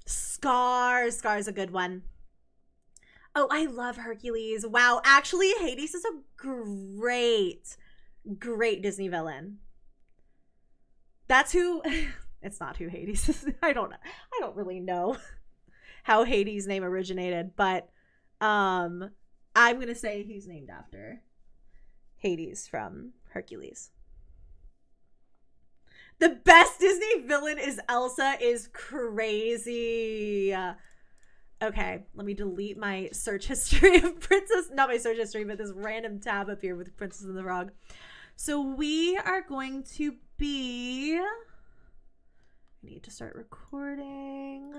Scar's a good one. Oh, I love Hercules. Wow, actually, Hades is a great Disney villain. That's who... It's not who Hades is. I don't really know how Hades' name originated, but I'm going to say he's named after Hades from Hercules. The best Disney villain is Elsa is crazy. Okay, let me delete my search history of Princess, not my search history, but this random tab up here with Princess and the Frog. So we are going to be, I need to start recording.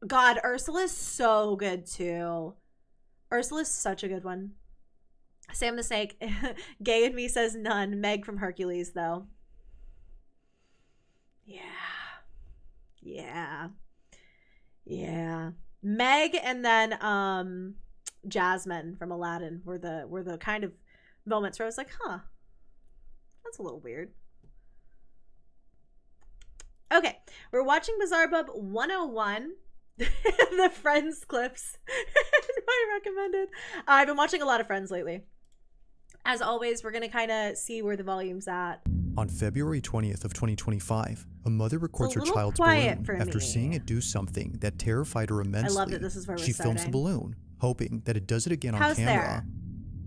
God, Ursula's so good too. Ursula's such a good one. Sam the Snake, Gay in Me says none. Meg from Hercules though. Yeah. Meg and then Jasmine from Aladdin were the kind of moments where I was like, huh, that's a little weird. Okay, we're watching Bizarre Bub 101. The Friends clips. I recommended. I've been watching a lot of Friends lately. As always, we're going to kind of see where the volume's at. On February 20th of 2025, a mother records her child's balloon after seeing it do something that terrified her immensely. I love that this is where we're She starting. films the balloon, hoping that it does it again on How's camera. there?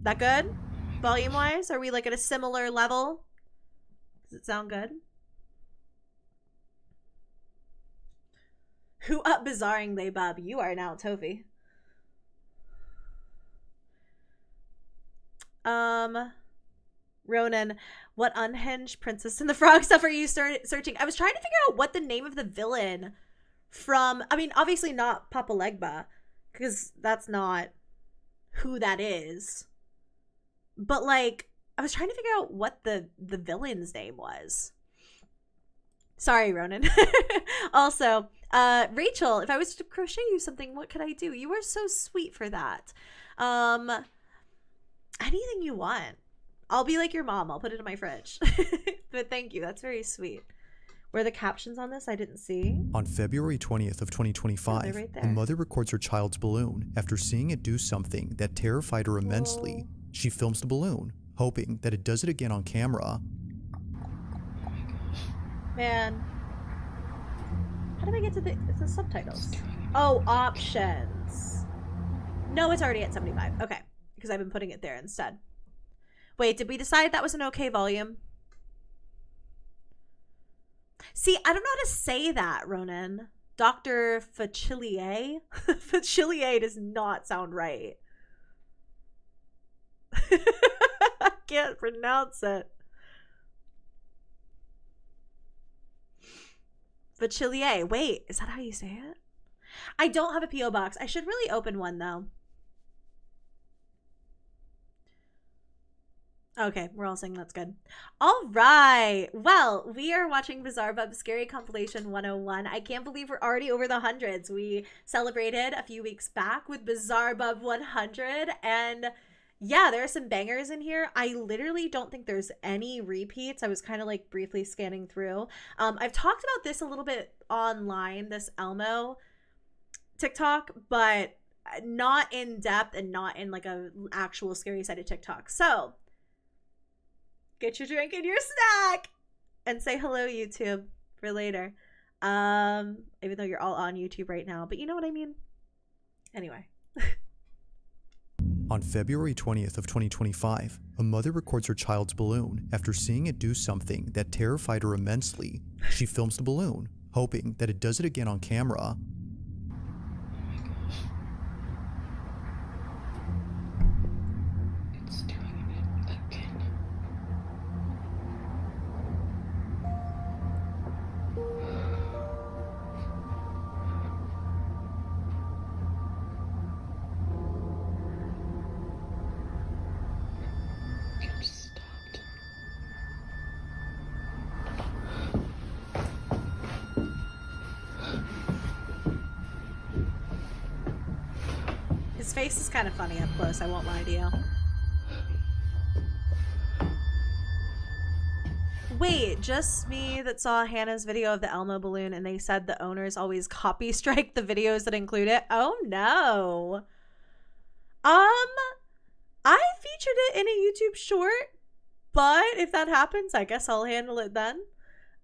That good? Volume-wise? Are we like at a similar level? Does it sound good? Who up bizarring they, bub? You are now, Tofi. Ronan, what unhinged Princess and the Frog stuff are you searching? I was trying to figure out what the name of the villain from, I mean, obviously not Papa Legba, because that's not who that is. But, like, I was trying to figure out what the villain's name was. Sorry, Ronan. Also, Rachel, if I was to crochet you something, what could I do? You are so sweet for that. Anything you want. I'll be like your mom. I'll put it in my fridge. But thank you. That's very sweet. Were the captions on this? I didn't see. On February 20th of 2025, right there. a mother records her child's balloon after seeing it do something that terrified her immensely. Whoa. She films the balloon, hoping that it does it again on camera. Man. How do I get to the subtitles? Oh, options. No, it's already at 75. Okay. Because I've been putting it there instead. Wait, did we decide that was an okay volume? See, I don't know how to say that, Ronan. Dr. Facilier? Facilier does not sound right. I can't pronounce it. Facilier. Wait, is that how you say it? I don't have a P.O. box. I should really open one, though. Okay, we're all saying that's good. All right. Well, we are watching Bizarre Bub Scary Compilation 101. I can't believe we're already over the hundreds. We celebrated a few weeks back with Bizarre Bub 100. And yeah, there are some bangers in here. I literally don't think there's any repeats. I was kind of like briefly scanning through. I've talked about this a little bit online, this Elmo TikTok, but not in depth and not in like a actual scary side of TikTok. So get your drink and your snack and say hello, YouTube, for later. Even though you're all on YouTube right now, but you know what I mean? Anyway. On February 20th of 2025, a mother records her child's balloon after seeing it do something that terrified her immensely. She films the balloon, hoping that it does it again on camera. It's doing it again. It stopped. His face is kind of funny up close, I won't lie to you. Wait, just me that saw Hannah's video of the Elmo balloon and they said the owners always copy strike the videos that include it. Oh no. I featured it in a YouTube short, but if that happens, I guess I'll handle it then.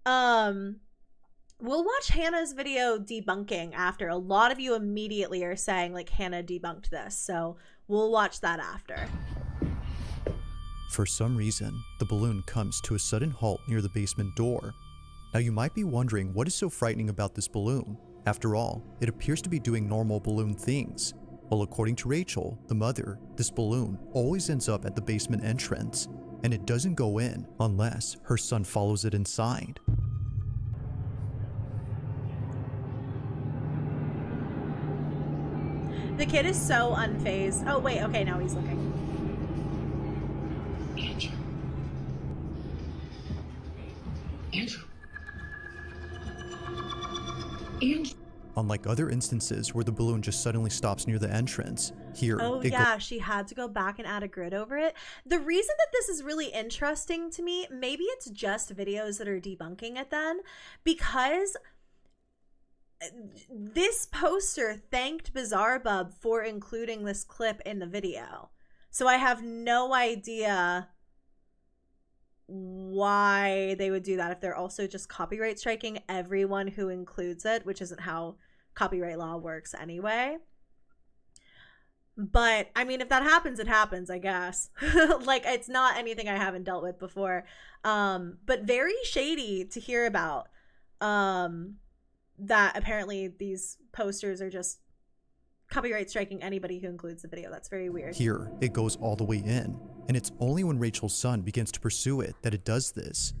We'll watch Hannah's video debunking after. A lot of you immediately are saying like Hannah debunked this, so we'll watch that after. For some reason, the balloon comes to a sudden halt near the basement door. Now you might be wondering what is so frightening about this balloon. After all, it appears to be doing normal balloon things. Well, according to Rachel, the mother, this balloon always ends up at the basement entrance, and it doesn't go in unless her son follows it inside. The kid is so unfazed. Oh wait, okay, now he's looking. Andrew. Andrew. Andrew. Unlike other instances where the balloon just suddenly stops near the entrance, here Oh yeah, she had to go back and add a grid over it. The reason that this is really interesting to me, maybe it's just videos that are debunking it then, because this poster thanked Bizarre Bub for including this clip in the video. So I have no idea why they would do that if they're also just copyright striking everyone who includes it, which isn't how copyright law works anyway. But I mean, if that happens, it happens, I guess. Like, it's not anything I haven't dealt with before. But very shady to hear about. That apparently these posters are just copyright striking anybody who includes the video. That's very weird. Here, it goes all the way in, and it's only when Rachel's son begins to pursue it that it does this.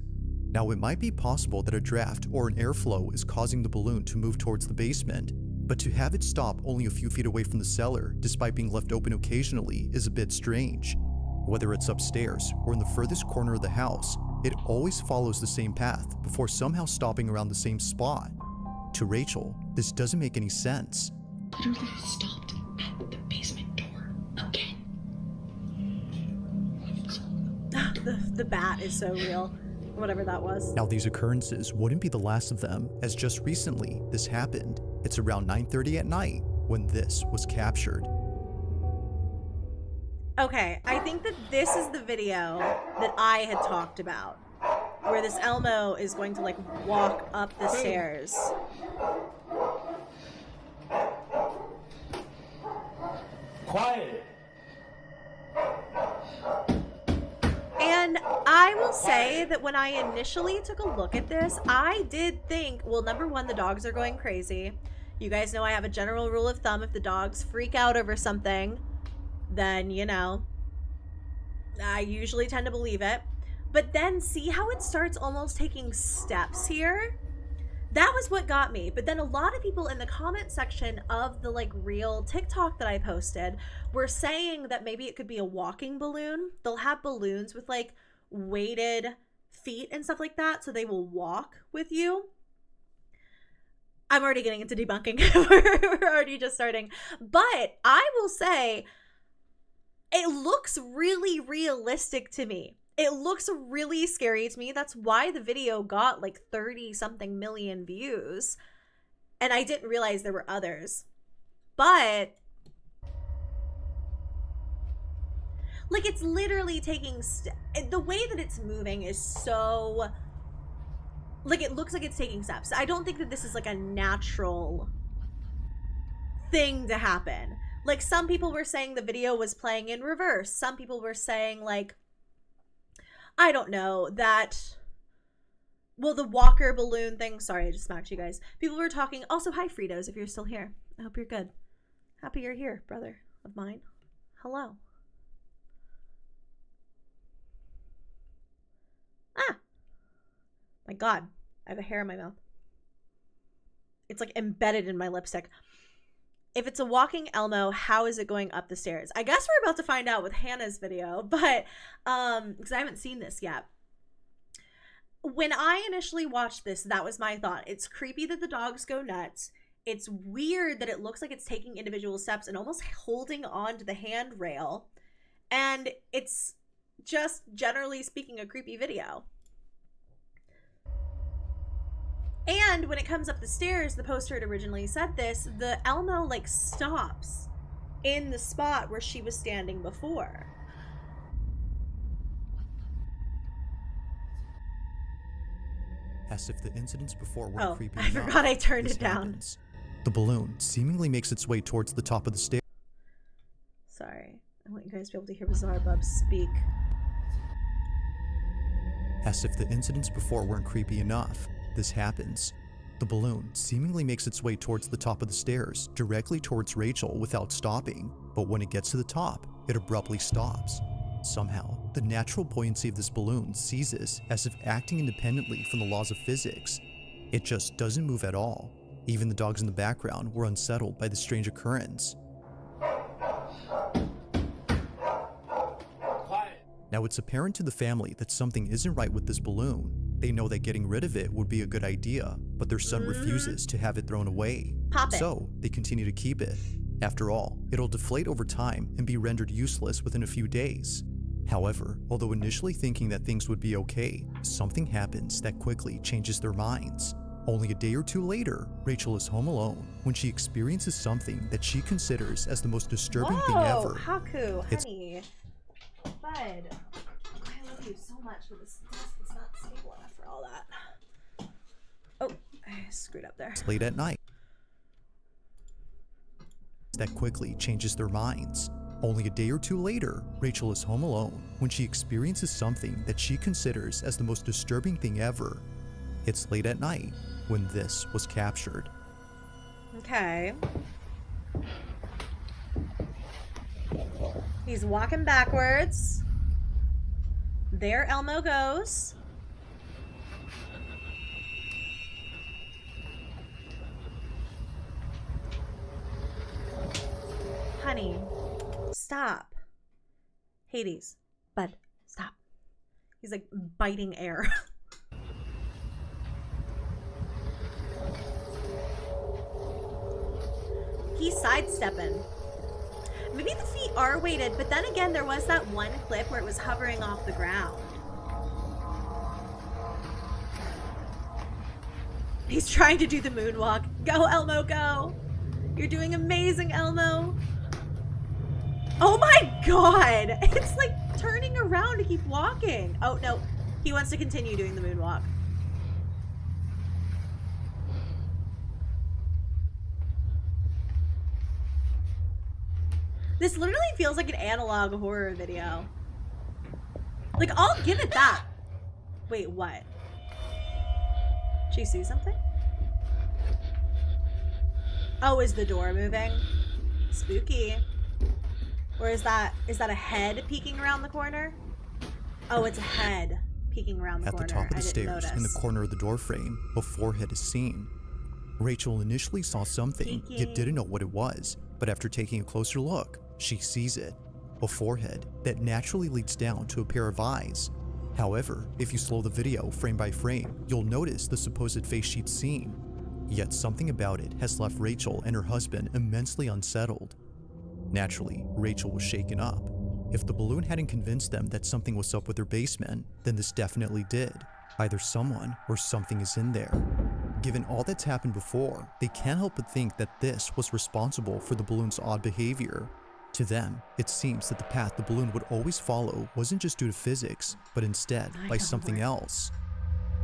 Now, it might be possible that a draft or an airflow is causing the balloon to move towards the basement, but to have it stop only a few feet away from the cellar, despite being left open occasionally, is a bit strange. Whether it's upstairs or in the furthest corner of the house, it always follows the same path before somehow stopping around the same spot. To Rachel, this doesn't make any sense. Literally stopped at the basement door again. The bat is so real. Whatever that was. Now, these occurrences wouldn't be the last of them, as just recently this happened. It's around 9:30 at night when this was captured. Okay, I think that this is the video that I had talked about, where this Elmo is going to like walk up the stairs. Quiet. And I will say that when I initially took a look at this, I did think, well, number one, the dogs are going crazy. You guys know I have a general rule of thumb. If the dogs freak out over something, then, you know, I usually tend to believe it. But then see how it starts almost taking steps here? That was what got me. But then a lot of people in the comment section of the like real TikTok that I posted were saying that maybe it could be a walking balloon. They'll have balloons with like weighted feet and stuff like that, so they will walk with you. I'm already getting into debunking. We're already just starting. But I will say, it looks really realistic to me. It looks really scary to me. That's why the video got like 30 something million views. And I didn't realize there were others. But like, it's literally taking the way that it's moving is so like, it looks like it's taking steps. I don't think that this is like a natural thing to happen. Like, some people were saying the video was playing in reverse. Some people were saying like, I don't know, that, well, the walker balloon thing, sorry, I just smacked you guys. People were talking, also, hi, Fritos, if you're still here. I hope you're good. Happy you're here, brother of mine. Hello. Ah. My God, I have a hair in my mouth. It's like embedded in my lipstick. If it's a walking Elmo, how is it going up the stairs? I guess we're about to find out with Hannah's video, but because I haven't seen this yet. When I initially watched this, that was my thought. It's creepy that the dogs go nuts. It's weird that it looks like it's taking individual steps and almost holding on to the handrail. And it's just, generally speaking, a creepy video. And when it comes up the stairs, the poster had originally said this, the Elmo like stops in the spot where she was standing before. As if the incidents before weren't creepy I enough, forgot I turned this it down. happens. The balloon seemingly makes its way towards the top of the stairs. Sorry, I want you guys to be able to hear Bizarre Bub speak. As if the incidents before weren't creepy enough, this happens. The balloon seemingly makes its way towards the top of the stairs, directly towards Rachel without stopping, but when it gets to the top, it abruptly stops. Somehow, the natural buoyancy of this balloon ceases as if acting independently from the laws of physics. It just doesn't move at all. Even the dogs in the background were unsettled by the strange occurrence. Now it's apparent to the family that something isn't right with this balloon. They know that getting rid of it would be a good idea, but their son refuses to have it thrown away. Pop it. So they continue to keep it. After all, it'll deflate over time and be rendered useless within a few days. However, although initially thinking that things would be okay, something happens that quickly changes their minds. Only a day or two later, Rachel is home alone when she experiences something that she considers as the most disturbing thing ever. Haku, honey. Bud, I love you so much, but this desk is not stable enough for all that. Oh, I screwed up there. It's late at night. That quickly changes their minds. Only a day or two later, Rachel is home alone when she experiences something that she considers as the most disturbing thing ever. It's late at night when this was captured. Okay. He's walking backwards. There Elmo goes. Honey, stop. Hades, bud, stop. He's like biting air. He's sidestepping. Maybe the feet are weighted, but then again, there was that one clip where it was hovering off the ground. He's trying to do the moonwalk. Go, Elmo, go. You're doing amazing, Elmo. Oh my god. It's like turning around to keep walking. Oh, no. He wants to continue doing the moonwalk. This literally feels like an analog horror video. Like, I'll give it that. Wait, what? Did she see something? Oh, is the door moving? Spooky. Or is that a head peeking around the corner? Oh, it's a head peeking around the corner. At the top of the stairs, notice. in the corner of the doorframe, a forehead is seen. Rachel initially saw something, yet didn't know what it was, but after taking a closer look, she sees it. A forehead that naturally leads down to a pair of eyes. However, if you slow the video frame by frame, you'll notice the supposed face she'd seen. Yet something about it has left Rachel and her husband immensely unsettled. Naturally, Rachel was shaken up. If the balloon hadn't convinced them that something was up with their basement, then this definitely did. Either someone or something is in there. Given all that's happened before, they can't help but think that this was responsible for the balloon's odd behavior. To them, it seems that the path the balloon would always follow wasn't just due to physics, but instead by something else.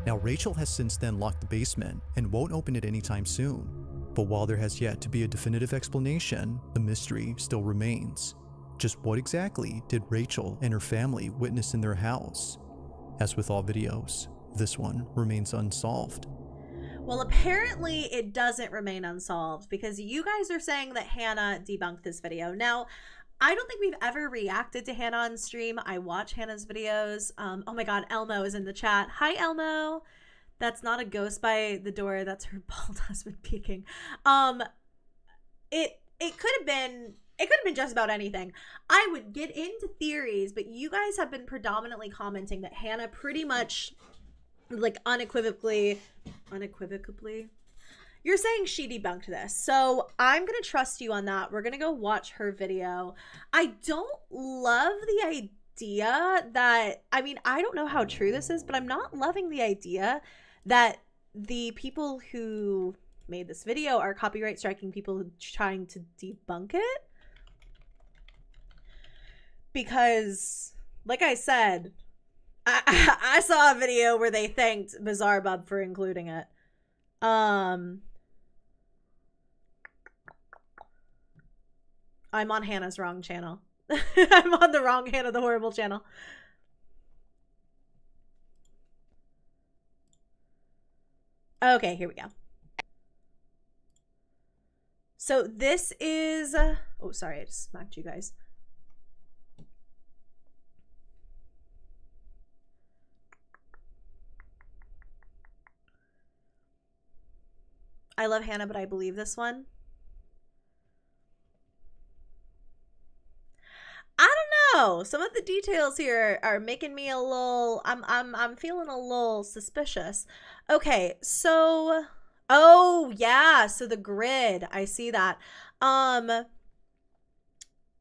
Now, Rachel has since then locked the basement and won't open it anytime soon. But while there has yet to be a definitive explanation, the mystery still remains. Just what exactly did Rachel and her family witness in their house? As with all videos, this one remains unsolved. Well, apparently it doesn't remain unsolved because you guys are saying that Hannah debunked this video. Now, I don't think we've ever reacted to Hannah on stream. I watch Hannah's videos. Oh my god, Elmo is in the chat. Hi, Elmo. That's not a ghost by the door. That's her bald husband peeking. It could have been just about anything. I would get into theories, but you guys have been predominantly commenting that Hannah pretty much, like, unequivocally, you're saying she debunked this. So I'm going to trust you on that. We're going to go watch her video. I don't love the idea that, I mean, I don't know how true this is, but I'm not loving the idea that the people who made this video are copyright striking people trying to debunk it. Because, like I said, I saw a video where they thanked Bizarre Bub for including it. I'm on Hannah's wrong channel. I'm on the wrong Hannah the Horrible channel. Okay, here we go. So this is... oh, sorry, I just smacked you guys. I love Hannah, but I believe this one. I don't know. Some of the details here are making me a little... I'm feeling a little suspicious. Okay, so... oh, yeah. So the grid. I see that.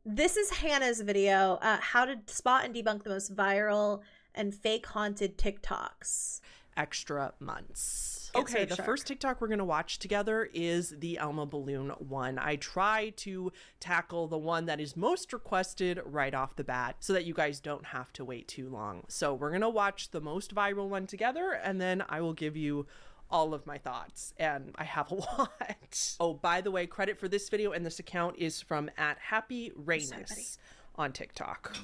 This is Hannah's video. How to spot and debunk the most viral and fake haunted TikToks. Extra months. Okay, the first TikTok we're going to watch together is the Elmo balloon one. I try to tackle the one that is most requested right off the bat so that you guys don't have to wait too long. So we're going to watch the most viral one together, and then I will give you all of my thoughts, and I have a lot. Oh, by the way, credit for this video and this account is from @HappyRainus on TikTok.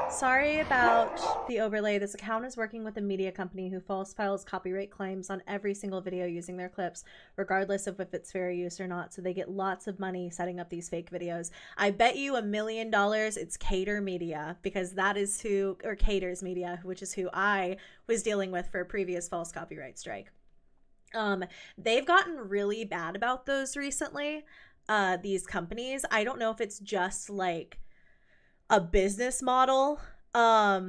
Sorry about the overlay. This account is working with a media company who false files copyright claims on every single video using their clips, regardless of if it's fair use or not. So they get lots of money setting up these fake videos. I bet you $1 million it's Cater Media, because that is who, or Cater's Media, which is who I was dealing with for a previous false copyright strike. They've gotten really bad about those recently. These companies. I don't know if it's just like a business model. Oh,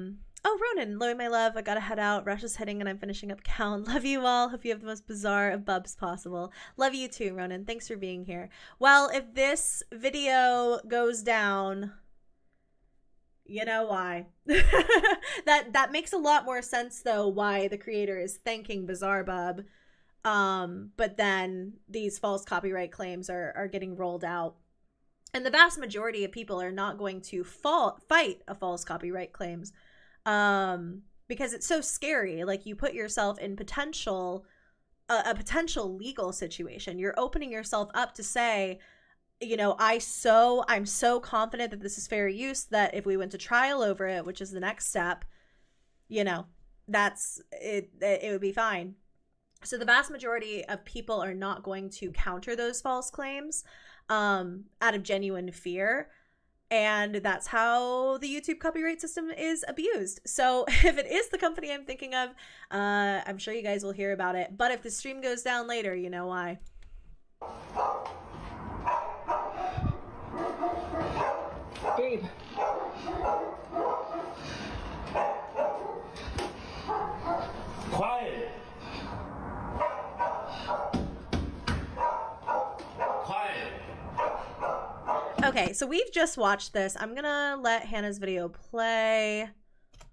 Ronan, Lowy, my love, I gotta head out. Rush is heading and I'm finishing up count. Love you all. Hope you have the most bizarre of bubs possible. Love you too, Ronan. Thanks for being here. Well, if this video goes down, you know why. That makes a lot more sense though, why the creator is thanking Bizarre Bub. But then these false copyright claims are getting rolled out. And the vast majority of people are not going to fight a false copyright claims because it's so scary. Like, you put yourself in a potential legal situation. You're opening yourself up to say, you know, I'm so confident that this is fair use that if we went to trial over it, which is the next step, you know, it would be fine. So the vast majority of people are not going to counter those false claims out of genuine fear. And that's how the YouTube copyright system is abused. So if it is the company I'm thinking of, I'm sure you guys will hear about it. But if the stream goes down later, you know why. Babe. Quiet. Okay, so we've just watched this. I'm gonna let Hannah's video play.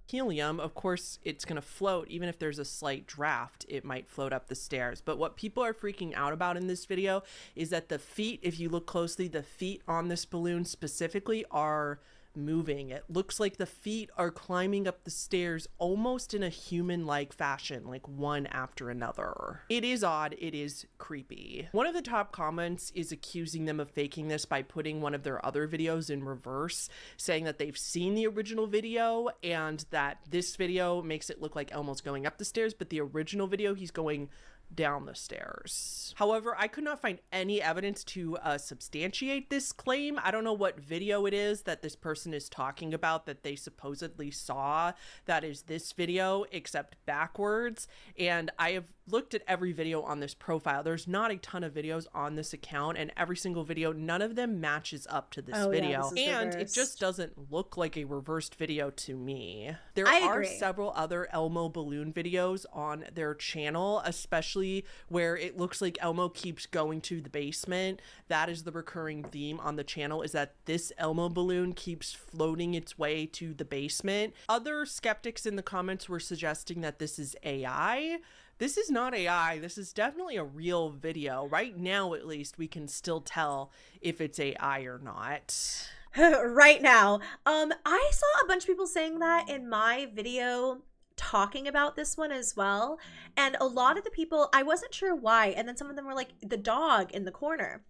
Helium, of course, it's going to float. Even if there's a slight draft, it might float up the stairs. But what people are freaking out about in this video is that the feet, if you look closely, the feet on this balloon specifically are moving. It looks like the feet are climbing up the stairs almost in a human-like fashion, like one after another. It is odd. It is creepy. One of the top comments is accusing them of faking this by putting one of their other videos in reverse, saying that they've seen the original video and that this video makes it look like Elmo's going up the stairs, but the original video he's going down the stairs. However, I could not find any evidence to substantiate this claim. I don't know what video it is that this person is talking about that they supposedly saw that is this video, except backwards. And I have looked at every video on this profile. There's not a ton of videos on this account, and every single video, none of them matches up to this video. Yeah, and it just doesn't look like a reversed video to me. There I are agree. several other Elmo balloon videos on their channel, especially where it looks like Elmo keeps going to the basement. That is the recurring theme on the channel, is that this Elmo balloon keeps floating its way to the basement. Other skeptics in the comments were suggesting that this is AI, This is not AI. This is definitely a real video. Right now, at least, we can still tell if it's AI or not. Right now. I saw a bunch of people saying that in my video talking about this one as well. And a lot of the people, I wasn't sure why. And then some of them were like, the dog in the corner.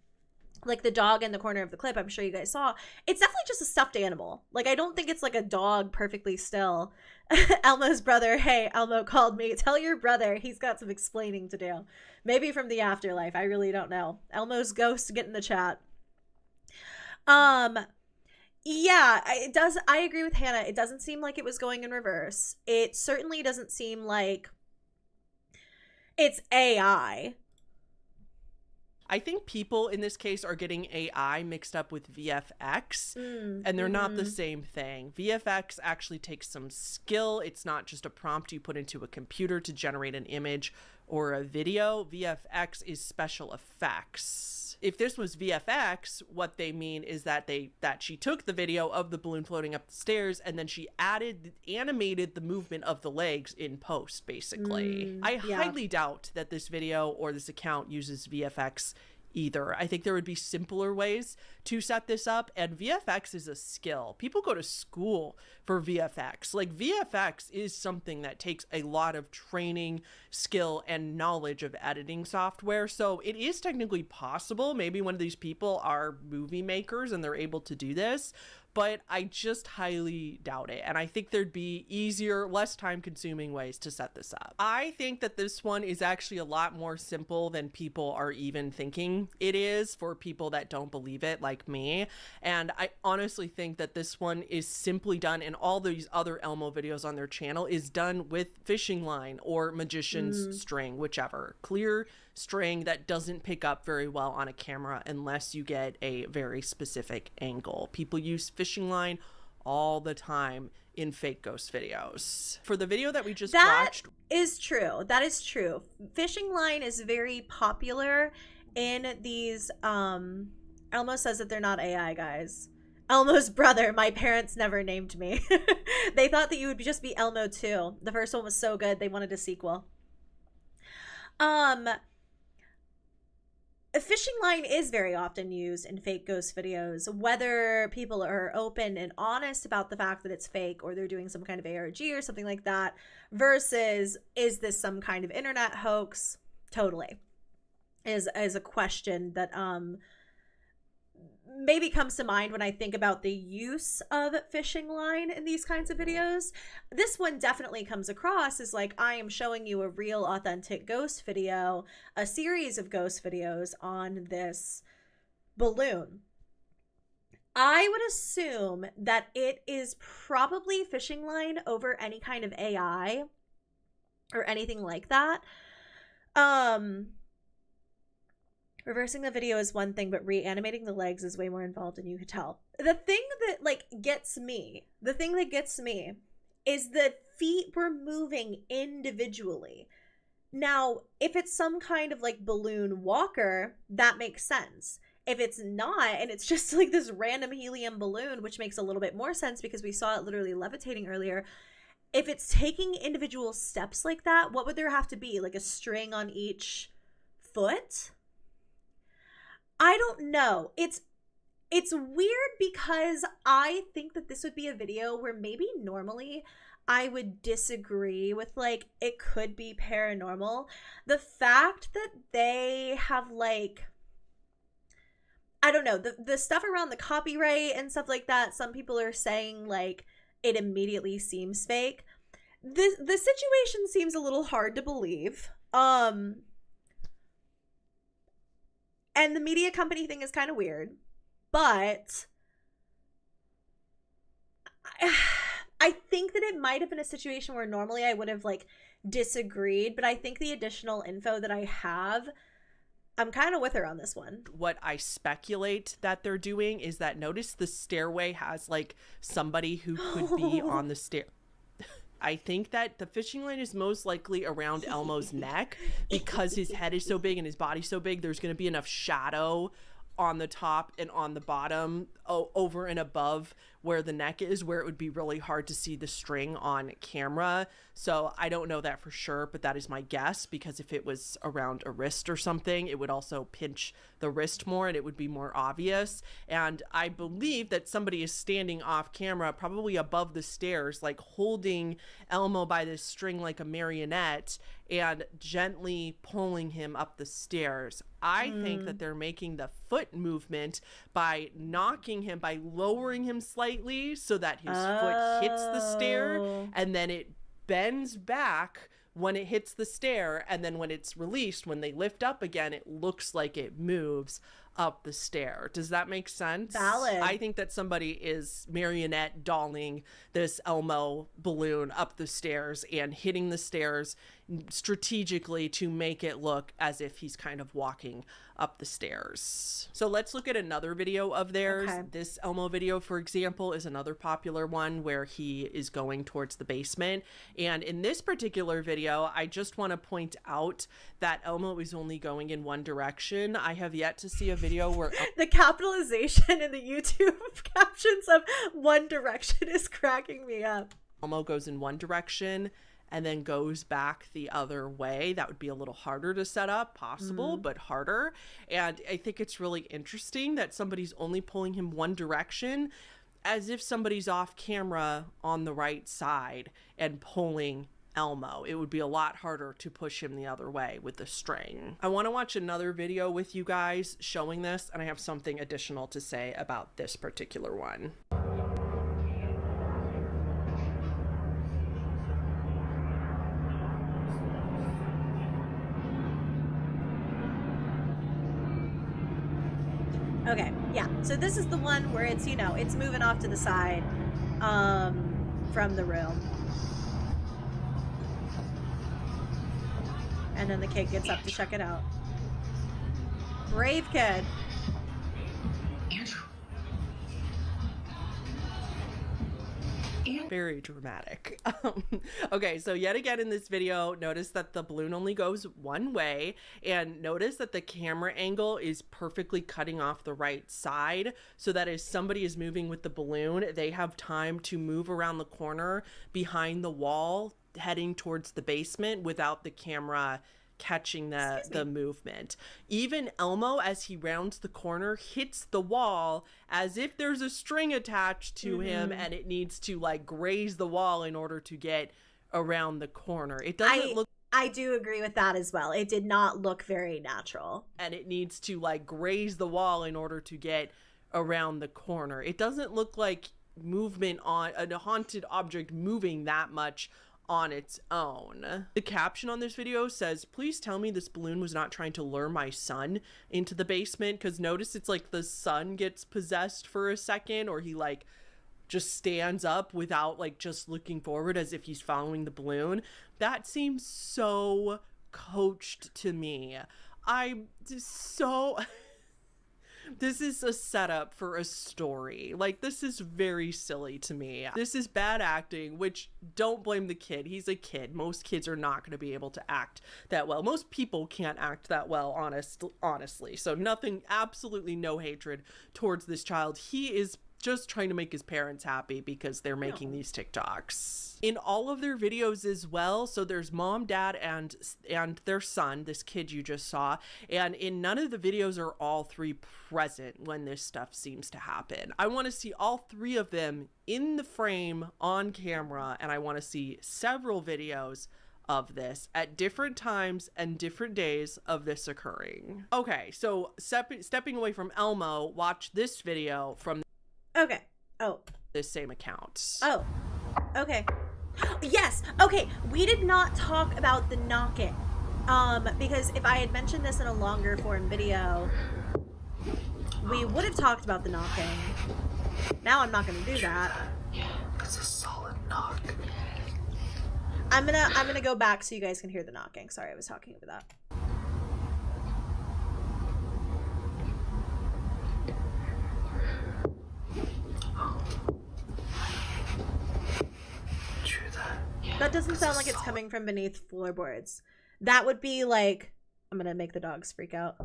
Like the dog in the corner of the clip, I'm sure you guys saw. It's definitely just a stuffed animal. Like, I don't think it's like a dog perfectly still. Elmo's brother, hey, Elmo called me. Tell your brother he's got some explaining to do. Maybe from the afterlife. I really don't know. Elmo's ghost, get in the chat. Yeah, it does. I agree with Hannah. It doesn't seem like it was going in reverse. It certainly doesn't seem like it's AI. I think people in this case are getting AI mixed up with VFX, and they're not the same thing. VFX actually takes some skill. It's not just a prompt you put into a computer to generate an image or a video. VFX is special effects. If this was VFX, what they mean is that she took the video of the balloon floating up the stairs and then she animated the movement of the legs in post, basically. I highly doubt that this video or this account uses VFX either. I think there would be simpler ways to set this up, and VFX is a skill. People go to school for VFX. Like, VFX is something that takes a lot of training, skill, and knowledge of editing software, so it is technically possible. Maybe one of these people are movie makers and they're able to do this, but I just highly doubt it. And I think there'd be easier, less time-consuming ways to set this up. I think that this one is actually a lot more simple than people are even thinking it is, for people that don't believe it, like me. And I honestly think that this one is simply done, and all these other Elmo videos on their channel is done with fishing line or magician's string, whichever. Clear string that doesn't pick up very well on a camera unless you get a very specific angle. People use fishing line all the time in fake ghost videos. For the video that we just watched, is true. That is true. Fishing line is very popular in these. Elmo says that they're not AI, guys. Elmo's brother, my parents never named me. They thought that you would just be Elmo too. The first one was so good they wanted a sequel. A fishing line is very often used in fake ghost videos, whether people are open and honest about the fact that it's fake or they're doing some kind of ARG or something like that, versus is this some kind of internet hoax? Totally. Is a question that maybe comes to mind when I think about the use of fishing line in these kinds of videos. This one definitely comes across as like, I am showing you a real authentic ghost video, a series of ghost videos on this balloon. I would assume that it is probably fishing line over any kind of AI or anything like that. Reversing the video is one thing, but reanimating the legs is way more involved, and you could tell. The thing that gets me is the feet were moving individually. Now, if it's some kind of like balloon walker, that makes sense. If it's not, and it's just like this random helium balloon, which makes a little bit more sense because we saw it literally levitating earlier. If it's taking individual steps like that, what would there have to be? Like a string on each foot? I don't know. It's weird because I think that this would be a video where maybe normally I would disagree with, like, it could be paranormal. The fact that they have, like, I don't know, the stuff around the copyright and stuff like that, some people are saying, like, it immediately seems fake. The situation seems a little hard to believe. And the media company thing is kind of weird, but I think that it might have been a situation where normally I would have like disagreed, but I think the additional info that I have, I'm kind of with her on this one. What I speculate that they're doing is that, notice the stairway has like somebody who could be on the stair. I think that the fishing line is most likely around Elmo's neck because his head is so big and his body's so big. There's going to be enough shadow on the top and on the bottom, over and above where the neck is, where it would be really hard to see the string on camera. So I don't know that for sure, but that is my guess, because if it was around a wrist or something, it would also pinch the wrist more and it would be more obvious. And I believe that somebody is standing off camera, probably above the stairs, like holding Elmo by this string like a marionette and gently pulling him up the stairs. I think that they're making the foot movement by knocking him, by lowering him slightly so that his foot hits the stair, and then it bends back when it hits the stair, and then when it's released, when they lift up again, it looks like it moves up the stair. Does that make sense? Valid. I think that somebody is marionette dolling this Elmo balloon up the stairs and hitting the stairs strategically to make it look as if he's kind of walking up the stairs. So let's look at another video of theirs. Okay. This Elmo video, for example, is another popular one where he is going towards the basement. And in this particular video, I just want to point out that Elmo is only going in one direction. I have yet to see a video where The capitalization in the YouTube captions of One Direction is cracking me up. Elmo goes in one direction and then goes back the other way. That would be a little harder to set up, possible, but harder. And I think it's really interesting that somebody's only pulling him one direction, as if somebody's off camera on the right side and pulling Elmo. It would be a lot harder to push him the other way with the string. I want to watch another video with you guys showing this, and I have something additional to say about this particular one. Okay, yeah. So this is the one where it's, you know, it's moving off to the side from the room. And then the kid gets up to check it out. Brave kid. Andrew. Very dramatic. Okay, so yet again in this video, notice that the balloon only goes one way, and notice that the camera angle is perfectly cutting off the right side, so that as somebody is moving with the balloon, they have time to move around the corner behind the wall heading towards the basement without the camera catching the movement. Even Elmo, as he rounds the corner, hits the wall as if there's a string attached to him and it needs to like graze the wall in order to get around the corner. It doesn't look I do agree with that as well. It did not look very natural. And it needs to like graze the wall in order to get around the corner. It doesn't look like movement on a haunted object moving that much on its own. The caption on this video says, "Please tell me this balloon was not trying to lure my son into the basement," because notice it's like the son gets possessed for a second, or he like just stands up without like just looking forward as if he's following the balloon. That seems so coached to me. I'm just so this is a setup for a story. Like, this is very silly to me. This is bad acting, which don't blame the kid. He's a kid. Most kids are not going to be able to act that well. Most people can't act that well, honestly. So nothing, absolutely no hatred towards this child. He is just trying to make his parents happy because they're making these TikToks. In all of their videos as well, so there's mom, dad, and their son, this kid you just saw, and in none of the videos are all three present when this stuff seems to happen. I want to see all three of them in the frame on camera, and I want to see several videos of this at different times and different days of this occurring. Okay, so stepping away from Elmo, watch this video from Okay. Oh. this same account. Oh. Okay. Yes. Okay. We did not talk about the knocking. Because if I had mentioned this in a longer form video, we would have talked about the knocking. Now I'm not going to do that. Yeah, that's a solid knock. I'm gonna go back so you guys can hear the knocking. Sorry, I was talking over that. That doesn't sound like it's coming from beneath floorboards. That would be like, I'm gonna make the dogs freak out.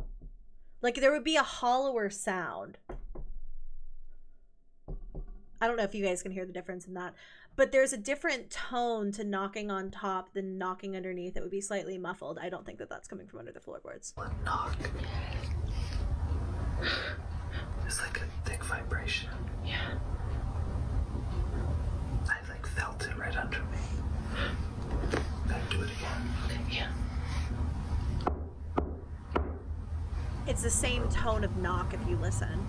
Like there would be a hollower sound. I don't know if you guys can hear the difference in that, but there's a different tone to knocking on top than knocking underneath. It would be slightly muffled. I don't think that that's coming from under the floorboards. A knock. It's like a thick vibration. Yeah. I like felt it right under me. Gotta do it again. Okay, yeah. It's the same tone of knock if you listen.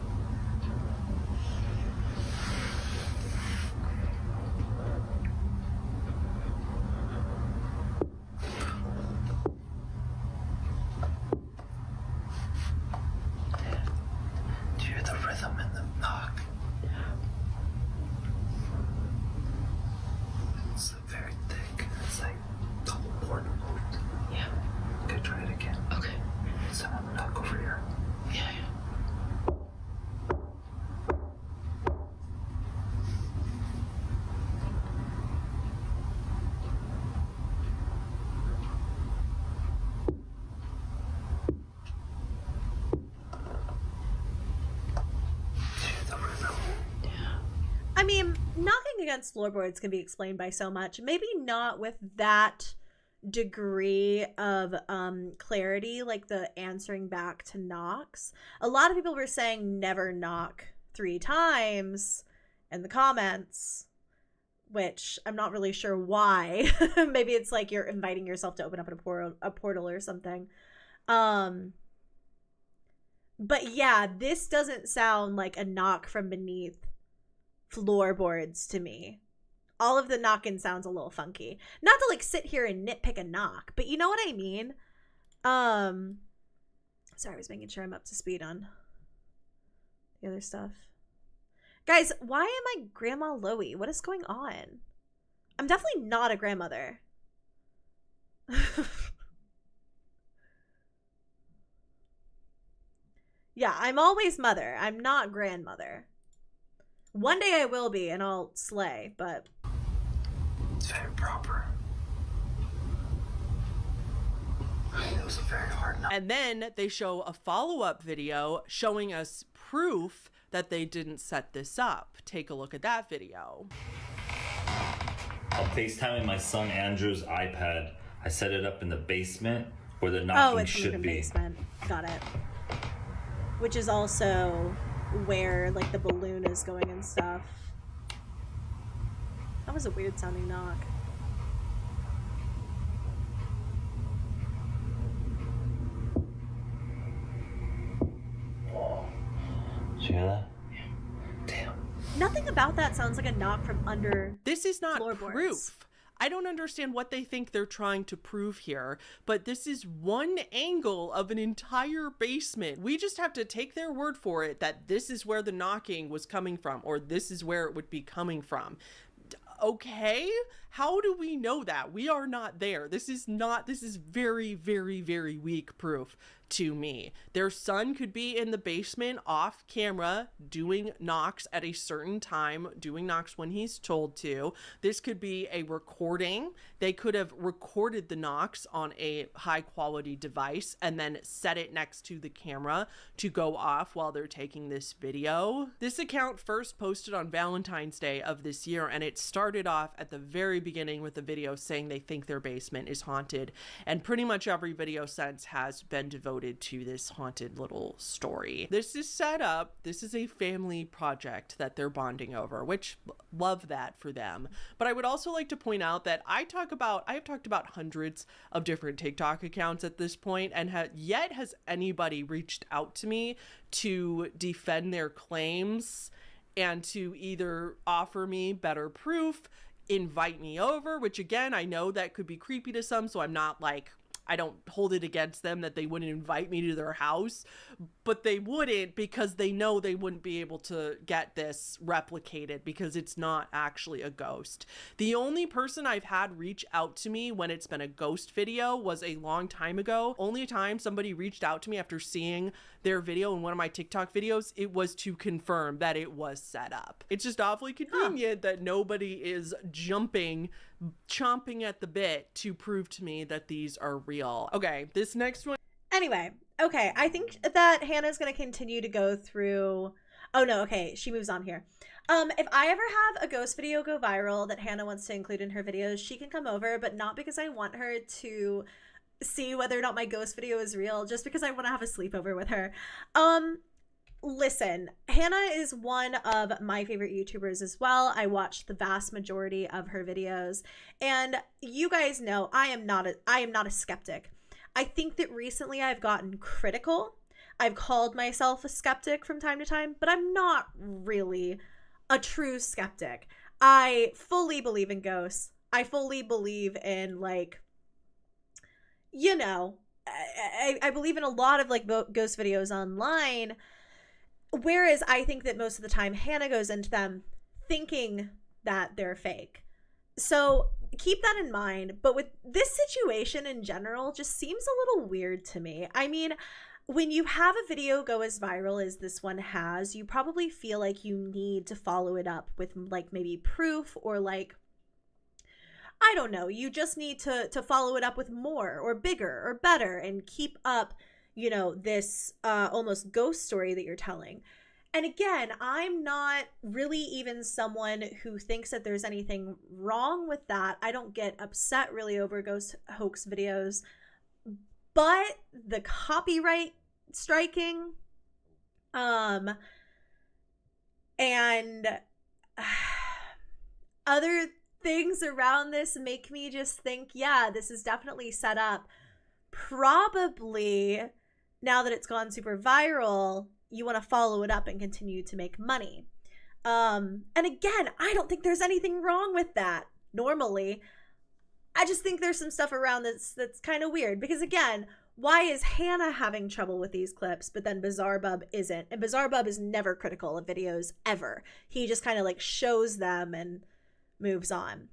Do you hear the rhythm in the knock? It's like very thick. It's like the whole board moved. Yeah. Okay, try it again. Okay. Someone knock over here. Yeah, yeah. Do you hear the rhythm? I mean, knocking against floorboards can be explained by so much. Maybe not with that degree of clarity, like the answering back to knocks. A lot of people were saying never knock 3 times in the comments, which I'm not really sure why. Maybe it's like you're inviting yourself to open up a portal or something. But yeah, this doesn't sound like a knock from beneath floorboards to me. All of the knocking sounds a little funky. Not to like sit here and nitpick a knock, but you know what I mean? Sorry, I was making sure I'm up to speed on the other stuff. Guys, why am I Grandma Loey? What is going on? I'm definitely not a grandmother. Yeah, I'm always mother. I'm not grandmother. One day I will be, and I'll slay, but... It's very proper. It was a very hard knock. And then they show a follow-up video showing us proof that they didn't set this up. Take a look at that video. I'm FaceTiming my son Andrew's iPad. I set it up in the basement where the Oh, knocking it's should in the be. basement. Got it. Which is also where, like, the balloon is going and stuff. That was a weird sounding knock. Did you hear that? Damn. Nothing about that sounds like a knock from under... This is not Floorboards. proof. I don't understand what they think they're trying to prove here, but this is one angle of an entire basement. We just have to take their word for it that this is where the knocking was coming from, or this is where it would be coming from. Okay, how do we know that? We are not there. This is very, very, very weak proof to me. Their son could be in the basement off camera doing knocks at a certain time, doing knocks when he's told to. This could be a recording. They could have recorded the knocks on a high quality device and then set it next to the camera to go off while they're taking this video. This account first posted on Valentine's Day of this year, and it started off at the very beginning with a video saying they think their basement is haunted, and pretty much every video since has been devoted to this haunted little story. This is set up. This is a family project that they're bonding over, which love that for them. But I would also like to point out that I have talked about hundreds of different TikTok accounts at this point, and yet has anybody reached out to me to defend their claims and to either offer me better proof, invite me over, which again, I know that could be creepy to some, so I'm not like, I don't hold it against them that they wouldn't invite me to their house, but they wouldn't because they know they wouldn't be able to get this replicated because it's not actually a ghost. The only person I've had reach out to me when it's been a ghost video was a long time ago. Only time somebody reached out to me after seeing their video in one of my TikTok videos, it was to confirm that it was set up. It's just awfully convenient that nobody is chomping at the bit to prove to me that these are real. Okay, this next one. Anyway, Okay, I think that Hannah's going to continue to go through... Oh, no, okay, she moves on here. If I ever have a ghost video go viral that Hannah wants to include in her videos, she can come over, but not because I want her to see whether or not my ghost video is real, just because I want to have a sleepover with her. Listen, Hannah is one of my favorite YouTubers as well. I watch the vast majority of her videos, and you guys know I am not a skeptic. I think that recently I've gotten critical. I've called myself a skeptic from time to time, but I'm not really a true skeptic. I fully believe in ghosts. I fully believe in, like, you know, I believe in a lot of like ghost videos online, whereas I think that most of the time Hannah goes into them thinking that they're fake. So keep that in mind. But with this situation in general, just seems a little weird to me. I mean, when you have a video go as viral as this one has, you probably feel like you need to follow it up with like maybe proof, or like, I don't know, you just need to follow it up with more or bigger or better and keep up, you know, this almost ghost story that you're telling. And again, I'm not really even someone who thinks that there's anything wrong with that. I don't get upset really over ghost hoax videos. But the copyright striking, and other things around this make me just think, yeah, this is definitely set up. Probably, now that it's gone super viral, you want to follow it up and continue to make money. And again, I don't think there's anything wrong with that normally. I just think there's some stuff around that's kind of weird, because again, why is Hannah having trouble with these clips, but then Bizarre Bub isn't? And Bizarre Bub is never critical of videos, ever. He just kind of like shows them and moves on.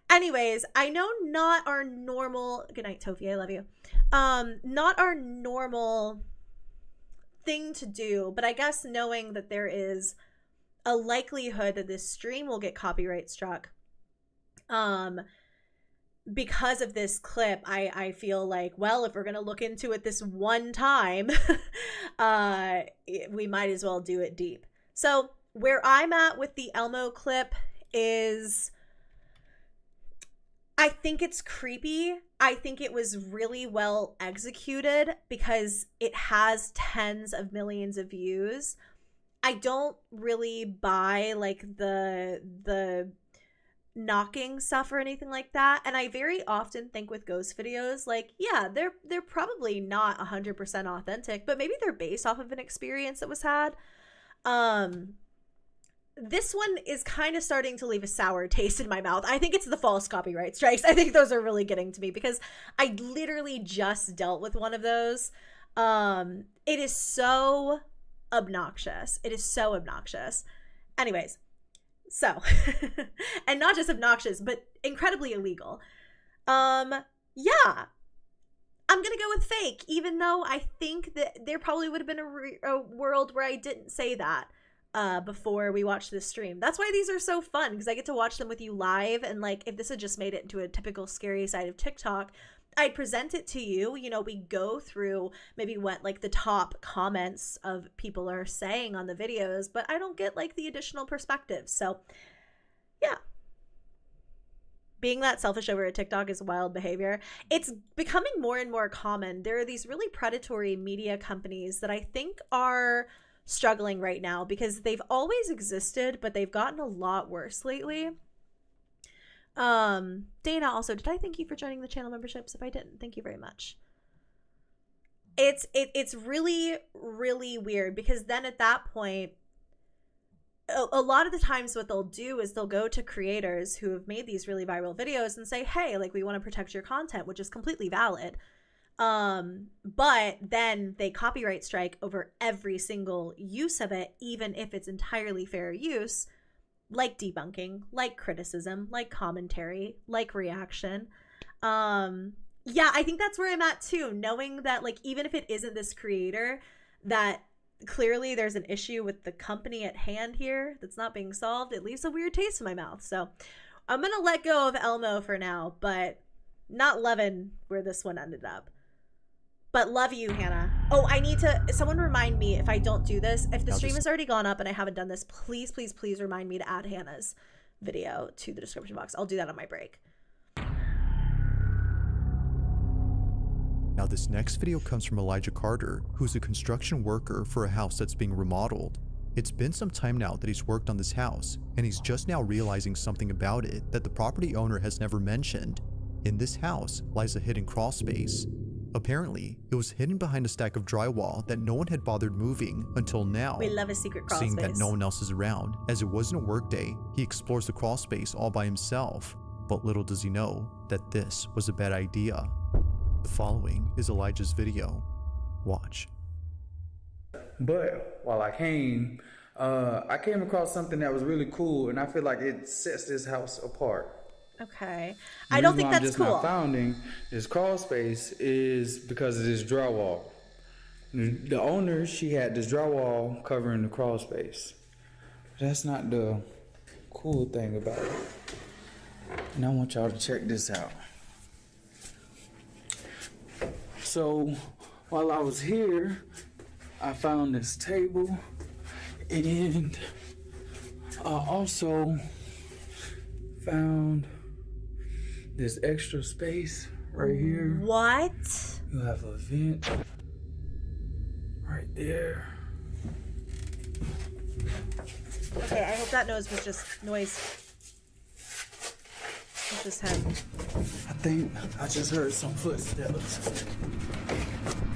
Anyways, I know not our normal... Good night, Tofi, I love you. Not our normal thing to do, but I guess knowing that there is a likelihood that this stream will get copyright struck, because of this clip, I feel like, well, if we're going to look into it this one time, we might as well do it deep. So where I'm at with the Elmo clip is, I think it's creepy. I think it was really well executed because it has tens of millions of views. I don't really buy like the knocking stuff or anything like that, and I very often think with ghost videos, like, yeah, they're probably not 100% authentic, but maybe they're based off of an experience that was had. This one is kind of starting to leave a sour taste in my mouth. I think it's the false copyright strikes. I think those are really getting to me, because I literally just dealt with one of those. It is so obnoxious. It is so obnoxious. Anyways, so, and not just obnoxious, but incredibly illegal. Yeah, I'm gonna go with fake, even though I think that there probably would have been a world where I didn't say that before we watched this stream. That's why these are so fun, because I get to watch them with you live, and like, if this had just made it into a typical scary side of TikTok, I'd present it to you. You know, we go through maybe what like the top comments of people are saying on the videos, but I don't get like the additional perspective. So yeah, being that selfish over a TikTok is wild behavior. It's becoming more and more common. There are these really predatory media companies that I think are struggling right now, because they've always existed, but they've gotten a lot worse lately. Dana, also, did I thank you for joining the channel memberships? If I didn't, thank you very much. It's really, really weird, because then at that point, a lot of the times what they'll do is they'll go to creators who have made these really viral videos and say, hey, like, we want to protect your content, which is completely valid. But then they copyright strike over every single use of it, even if it's entirely fair use, like debunking, like criticism, like commentary, like reaction. Yeah, I think that's where I'm at too, knowing that like, even if it isn't this creator, that clearly there's an issue with the company at hand here that's not being solved. It leaves a weird taste in my mouth. So I'm gonna let go of Elmo for now, but not loving where this one ended up. But love you, Hannah. Oh, I need to, someone remind me if I don't do this. If the Now stream this- has already gone up and I haven't done this, please, please, please remind me to add Hannah's video to the description box. I'll do that on my break. Now this next video comes from Elijah Carter, who's a construction worker for a house that's being remodeled. It's been some time now that he's worked on this house, and he's just now realizing something about it that the property owner has never mentioned. In this house lies a hidden crawl space. Apparently, it was hidden behind a stack of drywall that no one had bothered moving until now. We love a secret crawl Seeing space. that no one else is around, as it wasn't a work day, he explores the crawl space all by himself. But little does he know that this was a bad idea. The following is Elijah's video. Watch. But while I came across something that was really cool, and I feel like it sets this house apart. Okay. I don't think that's cool. I'm just not founding this crawl space is because of this drywall. The owner, she had this drywall covering the crawl space. That's not the cool thing about it. And I want y'all to check this out. So while I was here, I found this table, and I also found this extra space right here. What? You have a vent right there. Okay, I hope that noise was just noise. It's just him. I think I just heard some footsteps.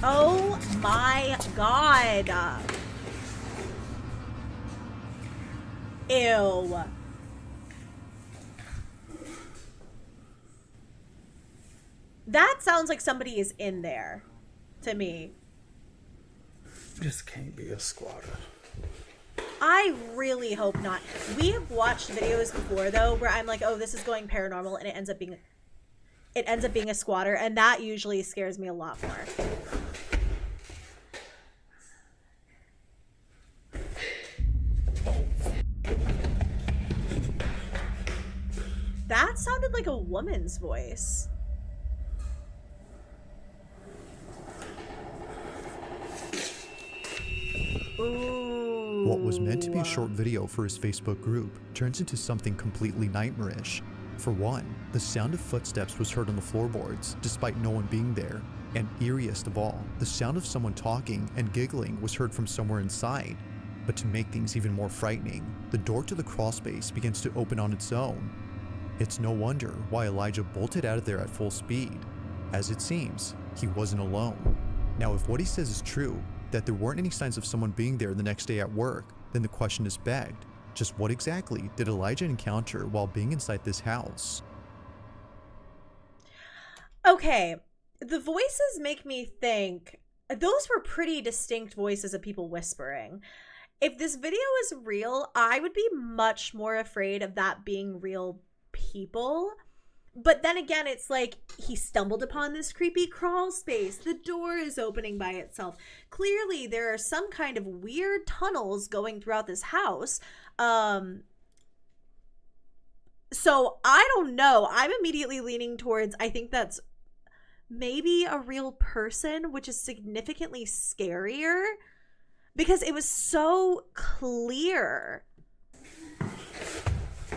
Oh my god. Ew. That sounds like somebody is in there to me. This can't be a squatter. I really hope not. We have watched videos before though where I'm like, oh, this is going paranormal, and it ends up being a squatter, and that usually scares me a lot more. That sounded like a woman's voice. Ooh. What was meant to be a short video for his Facebook group turns into something completely nightmarish. For one, the sound of footsteps was heard on the floorboards despite no one being there. And eeriest of all, the sound of someone talking and giggling was heard from somewhere inside. But to make things even more frightening, the door to the crawl space begins to open on its own. It's no wonder why Elijah bolted out of there at full speed. As it seems, he wasn't alone. Now, if what he says is true, that there weren't any signs of someone being there the next day at work, then the question is begged. Just what exactly did Elijah encounter while being inside this house? Okay, the voices make me think those were pretty distinct voices of people whispering. If this video is real, I would be much more afraid of that being real people. But then again, it's like he stumbled upon this creepy crawl space. The door is opening by itself. Clearly, there are some kind of weird tunnels going throughout this house. So I don't know. I'm immediately leaning towards, I think that's maybe a real person, which is significantly scarier because it was so clear.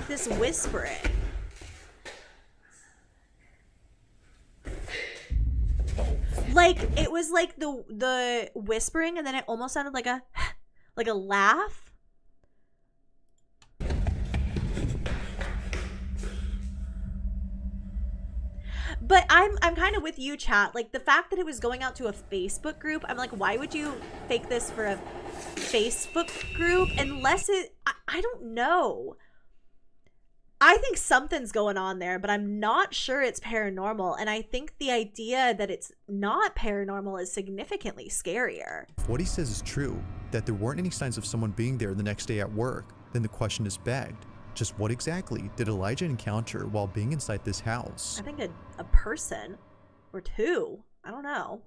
This whispering. Like it was like the whispering, and then it almost sounded like a laugh. But I'm kind of with you, chat. Like the fact that it was going out to a Facebook group, I'm like, why would you fake this for a Facebook group unless I don't know. I think something's going on there, but I'm not sure it's paranormal. And I think the idea that it's not paranormal is significantly scarier. If what he says is true, that there weren't any signs of someone being there the next day at work, then the question is begged. Just what exactly did Elijah encounter while being inside this house? I think a person or two. I don't know.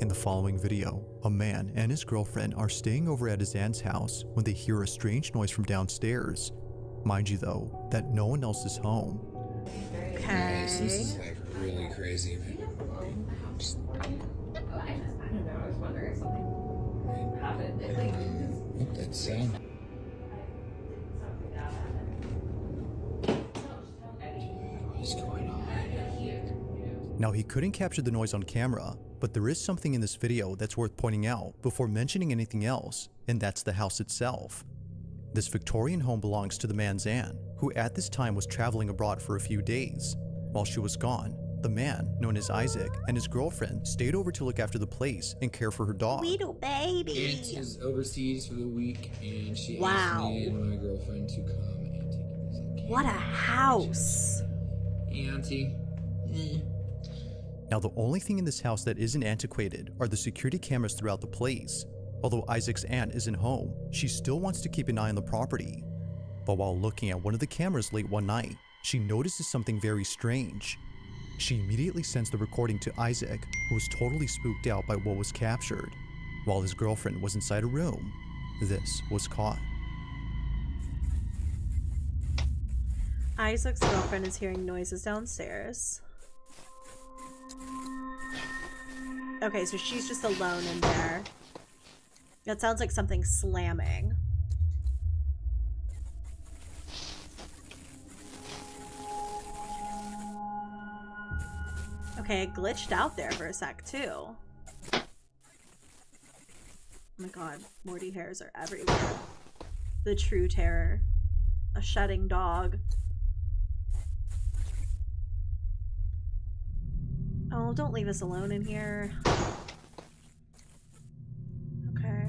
In the following video, a man and his girlfriend are staying over at his aunt's house when they hear a strange noise from downstairs. Mind you though, that no one else is home. Okay. Guys, this is like really crazy. don't know. I was wondering if something happened. That's what's going on? Now, he couldn't capture the noise on camera, but there is something in this video that's worth pointing out before mentioning anything else, and that's the house itself. This Victorian home belongs to the man's aunt, who at this time was traveling abroad for a few days. While she was gone, the man, known as Isaac, and his girlfriend stayed over to look after the place and care for her dog. Little baby. Aunt is overseas for the week, and she Wow. asked me and my girlfriend to come and take a visit. What a house. Auntie. Now, the only thing in this house that isn't antiquated are the security cameras throughout the place. Although Isaac's aunt isn't home, she still wants to keep an eye on the property. But while looking at one of the cameras late one night, she notices something very strange. She immediately sends the recording to Isaac, who was totally spooked out by what was captured. While his girlfriend was inside a room, this was caught. Isaac's girlfriend is hearing noises downstairs. Okay, so she's just alone in there. That sounds like something slamming. Okay, it glitched out there for a sec, too. Oh my god, Morty hairs are everywhere. The true terror. A shedding dog. Oh, don't leave us alone in here. Okay.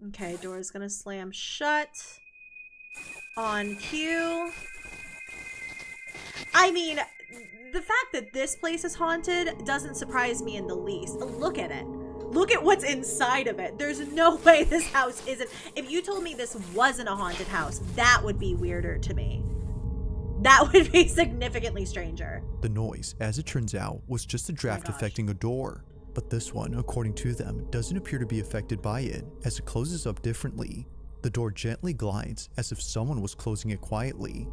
Okay, door's gonna slam shut. On cue. I mean, the fact that this place is haunted doesn't surprise me in the least. Look at it. Look at what's inside of it. There's no way this house isn't. If you told me this wasn't a haunted house, that would be weirder to me. That would be significantly stranger. The noise, as it turns out, was just a draft affecting a door. But this one, according to them, doesn't appear to be affected by it, as it closes up differently. The door gently glides, as if someone was closing it quietly.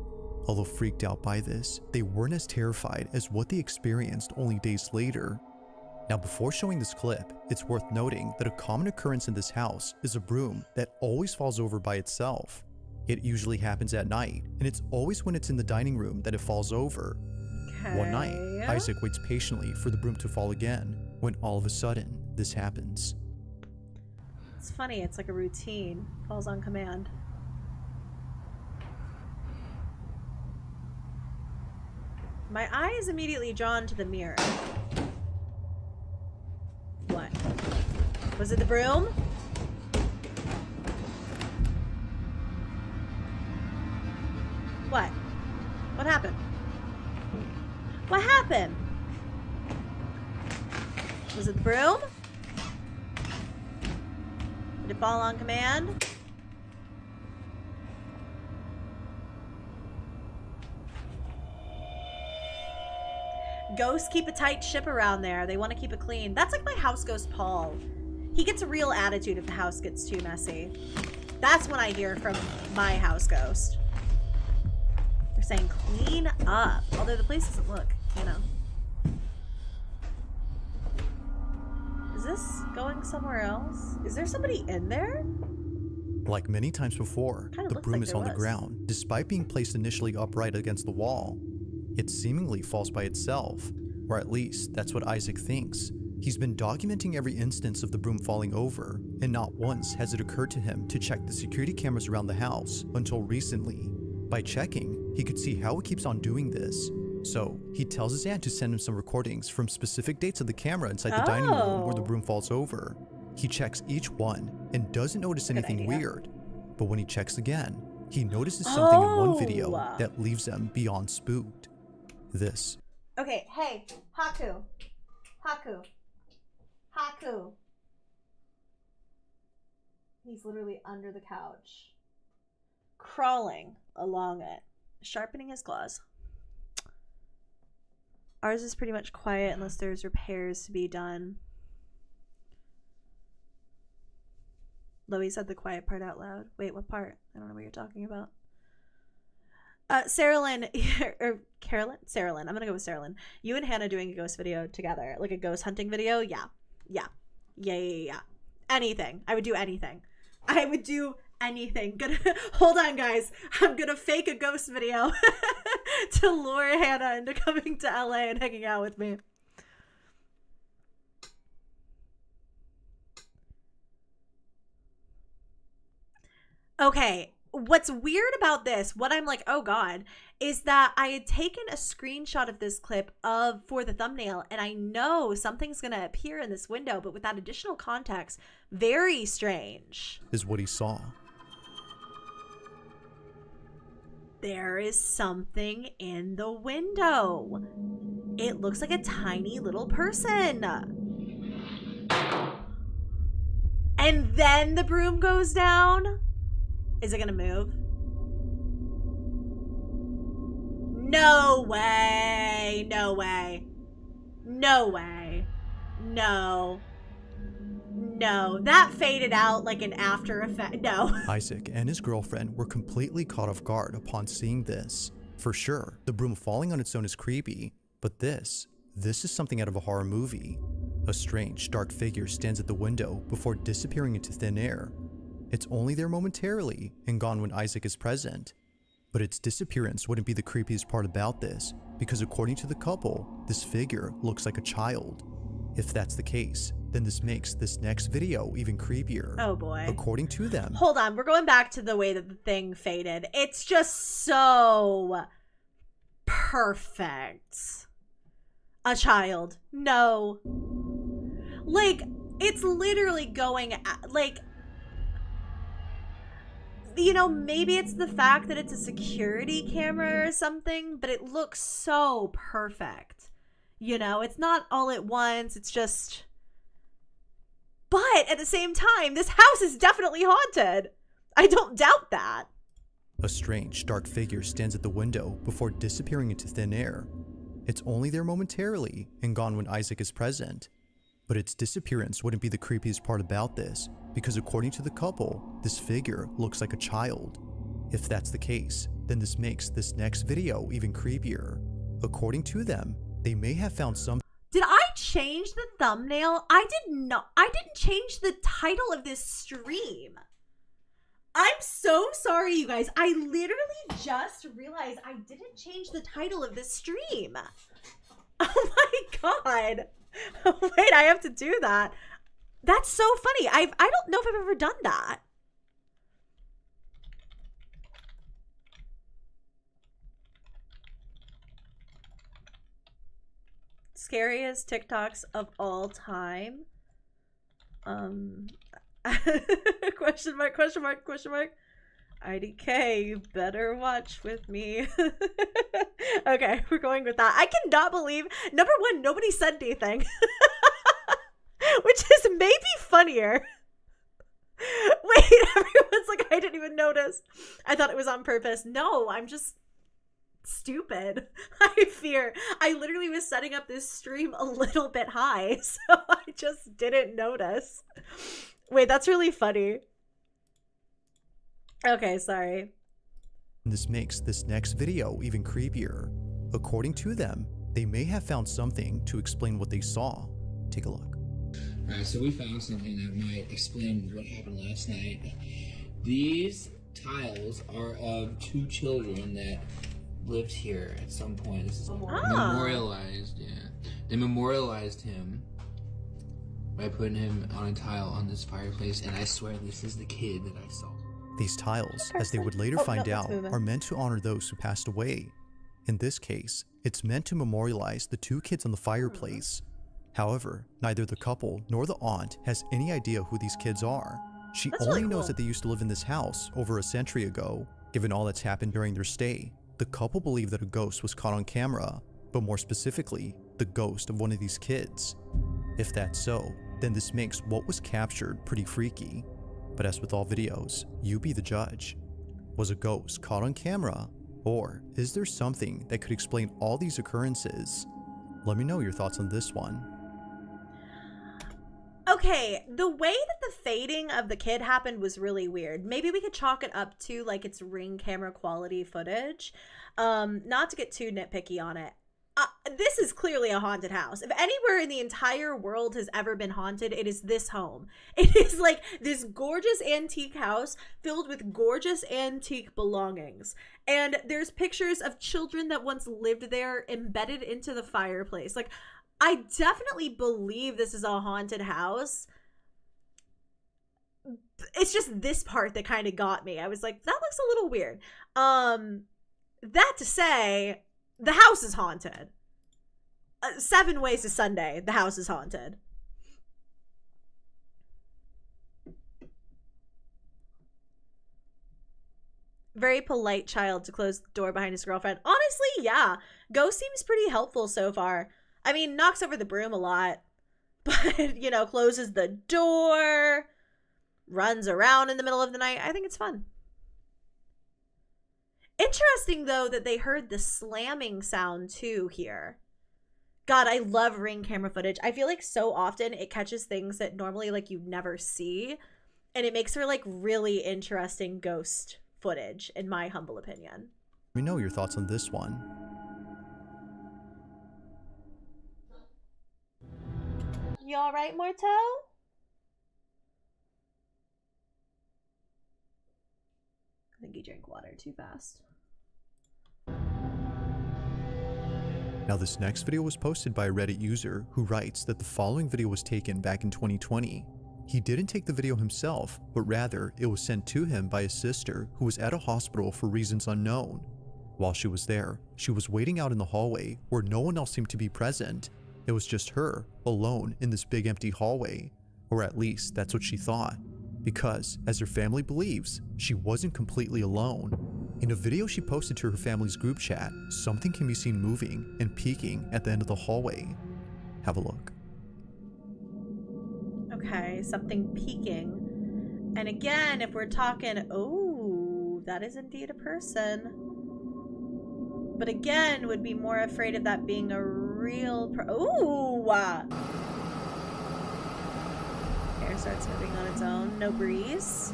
Although freaked out by this, they weren't as terrified as what they experienced only days later. Now, before showing this clip, it's worth noting that a common occurrence in this house is a broom that always falls over by itself. It usually happens at night, and it's always when it's in the dining room that it falls over. Okay. One night, Isaac waits patiently for the broom to fall again, when all of a sudden, this happens. It's funny, it's like a routine. Falls on command. My eye is immediately drawn to the mirror. What? Was it the broom? What? What happened? What happened? Was it the broom? Did it fall on command? Ghosts keep a tight ship around there. They want to keep it clean. That's like my house ghost, Paul. He gets a real attitude if the house gets too messy. That's when I hear from my house ghost. They're saying clean up. Although the place doesn't look, you know. Is this going somewhere else? Is there somebody in there? Like many times before, Kinda the looks broom like is there on the was. ground, despite being placed initially upright against the wall. It seemingly falls by itself, or at least that's what Isaac thinks. He's been documenting every instance of the broom falling over, and not once has it occurred to him to check the security cameras around the house until recently. By checking, he could see how it keeps on doing this. So he tells his aunt to send him some recordings from specific dates of the camera inside the dining room where the broom falls over. He checks each one and doesn't notice anything idea. weird. But when he checks again, he notices something in one video that leaves him beyond spooked. This. Okay, hey, Haku. Haku. Haku. He's literally under the couch. Crawling along it. Sharpening his claws. Ours is pretty much quiet unless there's repairs to be done. Loie said the quiet part out loud. Wait, what part? I don't know what you're talking about. Sarah Lynn, or Carolyn? Sarah Lynn. I'm gonna go with Sarah Lynn. You and Hannah doing a ghost video together, like a ghost hunting video. Yeah. Anything. I would do anything. Hold on, guys. I'm gonna fake a ghost video to lure Hannah into coming to LA and hanging out with me. Okay, what's weird about this, what I'm like, oh god, is that I had taken a screenshot of this clip for the thumbnail, and I know something's gonna appear in this window, but with that additional context, very strange. Is what he saw. There is something in the window. It looks like a tiny little person. And then the broom goes down. Is it gonna move? No way. No way. No way. No. No. That faded out like an after effect. No. Isaac and his girlfriend were completely caught off guard upon seeing this. For sure, the broom falling on its own is creepy, but this is something out of a horror movie. A strange, dark figure stands at the window before disappearing into thin air. It's only there momentarily and gone when Isaac is present. But its disappearance wouldn't be the creepiest part about this, because according to the couple, this figure looks like a child. If that's the case, then this makes this next video even creepier. Oh boy. According to them. Hold on, we're going back to the way that the thing faded. It's just so perfect. A child. No. Like, it's literally going, like, you know, maybe it's the fact that it's a security camera or something, but it looks so perfect. You know, it's not all at once, it's just... But at the same time, this house is definitely haunted. I don't doubt that. A strange, dark figure stands at the window before disappearing into thin air. It's only there momentarily and gone when Isaac is present. But its disappearance wouldn't be the creepiest part about this, because according to the couple, this figure looks like a child. If that's the case, then this makes this next video even creepier. According to them, they may have found some... Did I change the thumbnail? I didn't change the title of this stream. I'm so sorry, you guys. I literally just realized I didn't change the title of this stream. Oh my god. Wait, I have to do that. That's so funny. I don't know if I've ever done that. Scariest TikToks of all time. Question mark, question mark, question mark. IDK, you better watch with me. Okay, we're going with that. I cannot believe, number one, nobody said anything. Which is maybe funnier. Wait, everyone's like, I didn't even notice. I thought it was on purpose. No, I'm just stupid. I literally was setting up this stream a little bit high, so I just didn't notice. Wait, that's really funny. Okay, sorry. This makes this next video even creepier. According to them, they may have found something to explain what they saw. Take a look. Alright, so we found something that might explain what happened last night. These tiles are of two children that lived here at some point. This is memorialized, yeah. They memorialized him by putting him on a tile on this fireplace, and I swear this is the kid that I saw. These tiles, as they would later find out, are meant to honor those who passed away. In this case, it's meant to memorialize the two kids on the fireplace. However, neither the couple nor the aunt has any idea who these kids are. She only knows that they used to live in this house over a century ago. Given all that's happened during their stay, the couple believe that a ghost was caught on camera, but more specifically, the ghost of one of these kids. If that's so, then this makes what was captured pretty freaky. But as with all videos, you be the judge. Was a ghost caught on camera? Or is there something that could explain all these occurrences? Let me know your thoughts on this one. Okay, the way that the fading of the kid happened was really weird. Maybe we could chalk it up to like it's Ring camera quality footage. Not to get too nitpicky on it. This is clearly a haunted house. If anywhere in the entire world has ever been haunted, it is this home. It is like this gorgeous antique house filled with gorgeous antique belongings. And there's pictures of children that once lived there embedded into the fireplace. Like, I definitely believe this is a haunted house. It's just this part that kind of got me. I was like, that looks a little weird. That to say, the house is haunted. 7 Ways to Sunday, the house is haunted. Very polite child to close the door behind his girlfriend. Honestly, yeah. Ghost seems pretty helpful so far. I mean, knocks over the broom a lot. But, you know, closes the door. Runs around in the middle of the night. I think it's fun. Interesting, though, that they heard the slamming sound, too, here. God, I love Ring camera footage. I feel like so often it catches things that normally, like, you never see. And it makes for, like, really interesting ghost footage, in my humble opinion. Let me know your thoughts on this one. You alright, Morto? I think he drank water too fast. Now this next video was posted by a Reddit user who writes that the following video was taken back in 2020. He didn't take the video himself, but rather it was sent to him by his sister who was at a hospital for reasons unknown. While she was there, she was waiting out in the hallway where no one else seemed to be present. It was just her, alone in this big empty hallway, or at least that's what she thought. Because, as her family believes, she wasn't completely alone. In a video she posted to her family's group chat, something can be seen moving and peeking at the end of the hallway. Have a look. Okay, something peeking. And again, if we're talking, oh, that is indeed a person. But again, would be more afraid of that being a real ooh! Hair starts moving on its own. No breeze.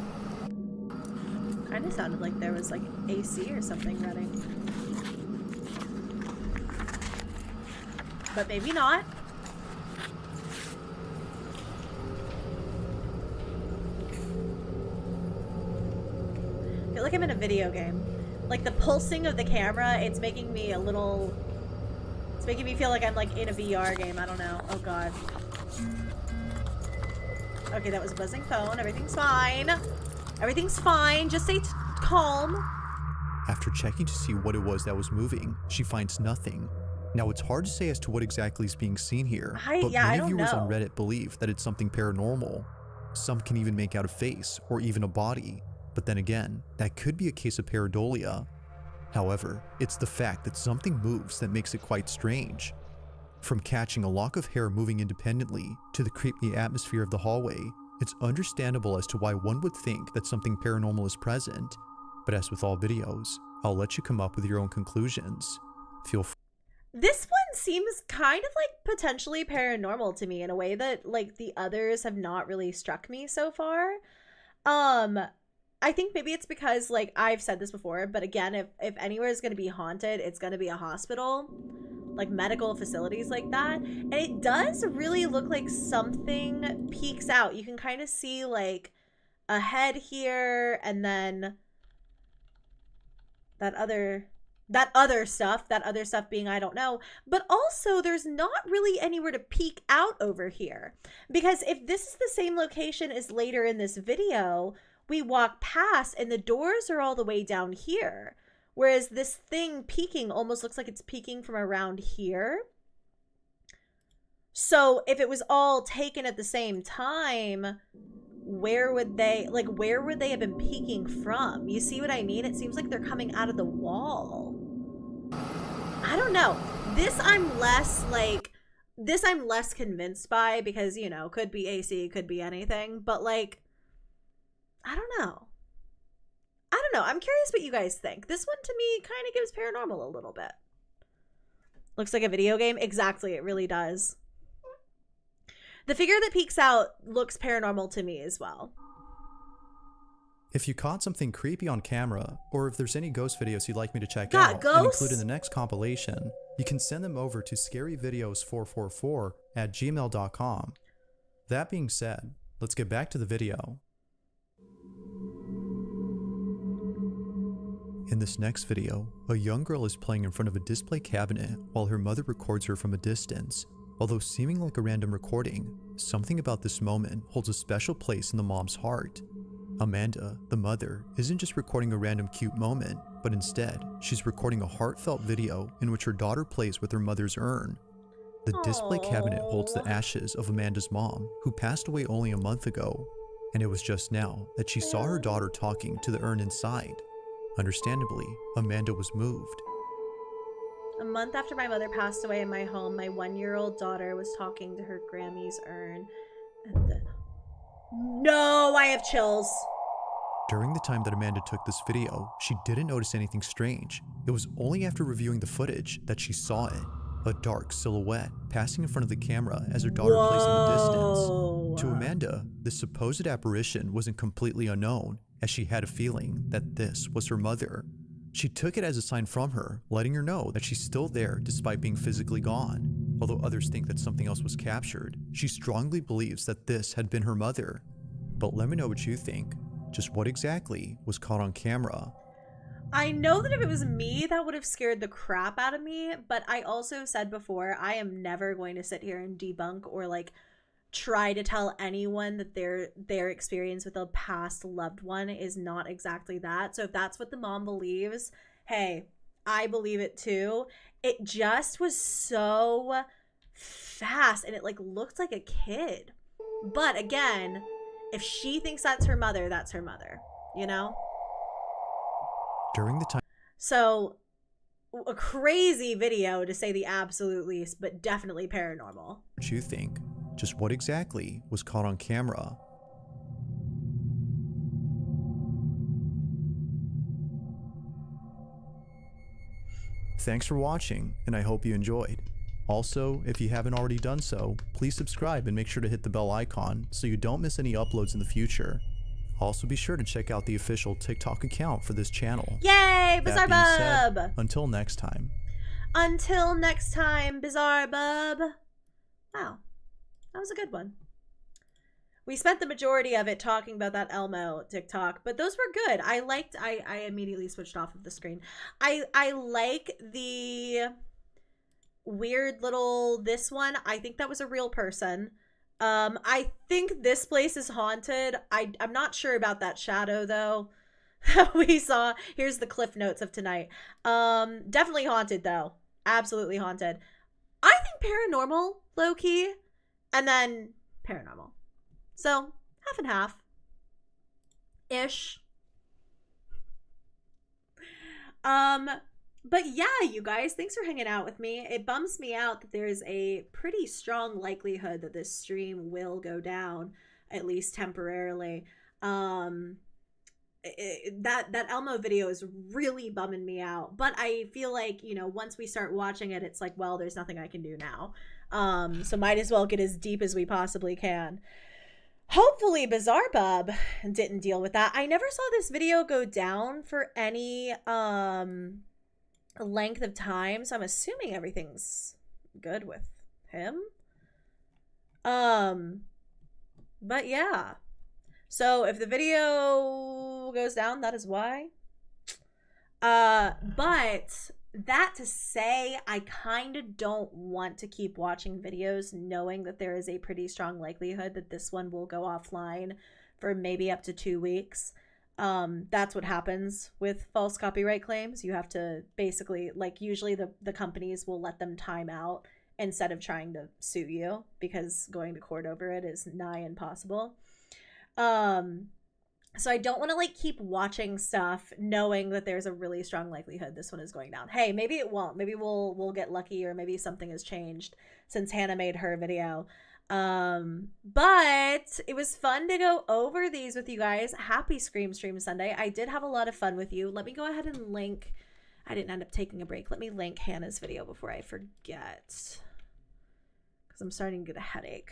Kind of sounded like there was like AC or something running. But maybe not. I feel like I'm in a video game. Like the pulsing of the camera, it's making me a little... It's making me feel like I'm like in a VR game. I don't know. Oh god. Okay, that was a buzzing phone. Everything's fine. Everything's fine. Just stay calm. After checking to see what it was that was moving, she finds nothing. Now it's hard to say as to what exactly is being seen here, but many viewers on Reddit believe that it's something paranormal. Some can even make out a face or even a body, but then again, that could be a case of pareidolia. However, it's the fact that something moves that makes it quite strange. From catching a lock of hair moving independently to the creepy atmosphere of the hallway, it's understandable as to why one would think that something paranormal is present. But as with all videos, I'll let you come up with your own conclusions. Feel free. This one seems kind of like potentially paranormal to me in a way that like the others have not really struck me so far. I think maybe it's because like I've said this before, but again, if anywhere is going to be haunted, it's going to be a hospital, like medical facilities like that. And it does really look like something peeks out. You can kind of see like a head here and then that other stuff being I don't know, but also there's not really anywhere to peek out over here, because if this is the same location as later in this video, we walk past and the doors are all the way down here, whereas this thing peeking almost looks like it's peeking from around here. So if it was all taken at the same time, where would they have been peeking from? You see what I mean? It seems like they're coming out of the wall. I don't know. This I'm less convinced by, because, you know, could be AC, could be anything, but like, I don't know. I'm curious what you guys think. This one to me kind of gives paranormal a little bit. Looks like a video game. Exactly, it really does. The figure that peeks out looks paranormal to me as well. If you caught something creepy on camera, or if there's any ghost videos you'd like me to check God, out and ghosts? include in the next compilation, you can send them over to scaryvideos444@gmail.com. That being said, let's get back to the video. In this next video, a young girl is playing in front of a display cabinet while her mother records her from a distance. Although seeming like a random recording, something about this moment holds a special place in the mom's heart. Amanda, the mother, isn't just recording a random cute moment, but instead, she's recording a heartfelt video in which her daughter plays with her mother's urn. The display cabinet holds the ashes of Amanda's mom, who passed away only a month ago, and it was just now that she saw her daughter talking to the urn inside. Understandably, Amanda was moved. A month after my mother passed away in my home, my 1-year-old daughter was talking to her Grammy's urn. And then... No, I have chills. During the time that Amanda took this video, she didn't notice anything strange. It was only after reviewing the footage that she saw it. A dark silhouette passing in front of the camera as her daughter plays in the distance. To Amanda, this supposed apparition wasn't completely unknown, as she had a feeling that this was her mother. She took it as a sign from her, letting her know that she's still there despite being physically gone. Although others think that something else was captured, she strongly believes that this had been her mother. But let me know what you think. Just what exactly was caught on camera? I know that if it was me, that would have scared the crap out of me, but I also said before, I am never going to sit here and debunk or like try to tell anyone that their experience with a past loved one is not exactly that. So if that's what the mom believes, hey, I believe it too. It just was so fast and it like looked like a kid. But again, if she thinks that's her mother, that's her mother, you know? During the time... So, a crazy video to say the absolute least, but definitely paranormal. What you think? Just what exactly was caught on camera? Thanks for watching, and I hope you enjoyed. Also, if you haven't already done so, please subscribe and make sure to hit the bell icon so you don't miss any uploads in the future. Also be sure to check out the official TikTok account for this channel. Yay, Bizarre That being Bub! said, until next time. Until next time, Bizarre Bub. Wow, that was a good one. We spent the majority of it talking about that Elmo TikTok, but those were good. I immediately switched off of the screen. I like the weird little, this one. I think that was a real person. I think this place is haunted. I'm not sure about that shadow though that we saw. Here's the cliff notes of tonight. Definitely haunted though. Absolutely haunted. I think paranormal, low key, and then paranormal. So half and half ish. But yeah, you guys, thanks for hanging out with me. It bums me out that there's a pretty strong likelihood that this stream will go down, at least temporarily. That Elmo video is really bumming me out. But I feel like, you know, once we start watching it, it's like, well, there's nothing I can do now. So might as well get as deep as we possibly can. Hopefully Bizarre Bub didn't deal with that. I never saw this video go down for any length of time, so I'm assuming everything's good with him. But yeah. So if the video goes down, that is why. But that to say, I kind of don't want to keep watching videos knowing that there is a pretty strong likelihood that this one will go offline for maybe up to 2 weeks. That's what happens with false copyright claims. You have to basically, like, usually the companies will let them time out instead of trying to sue you because going to court over it is nigh impossible. So I don't want to like keep watching stuff knowing that there's a really strong likelihood this one is going down. Hey, maybe it won't. Maybe we'll get lucky, or maybe something has changed since Hannah made her video. But it was fun to go over these with you guys. Happy Scream Stream Sunday. I did have a lot of fun with you. Let me go ahead and link. I didn't end up taking a break. Let me link Hannah's video before I forget, because I'm starting to get a headache.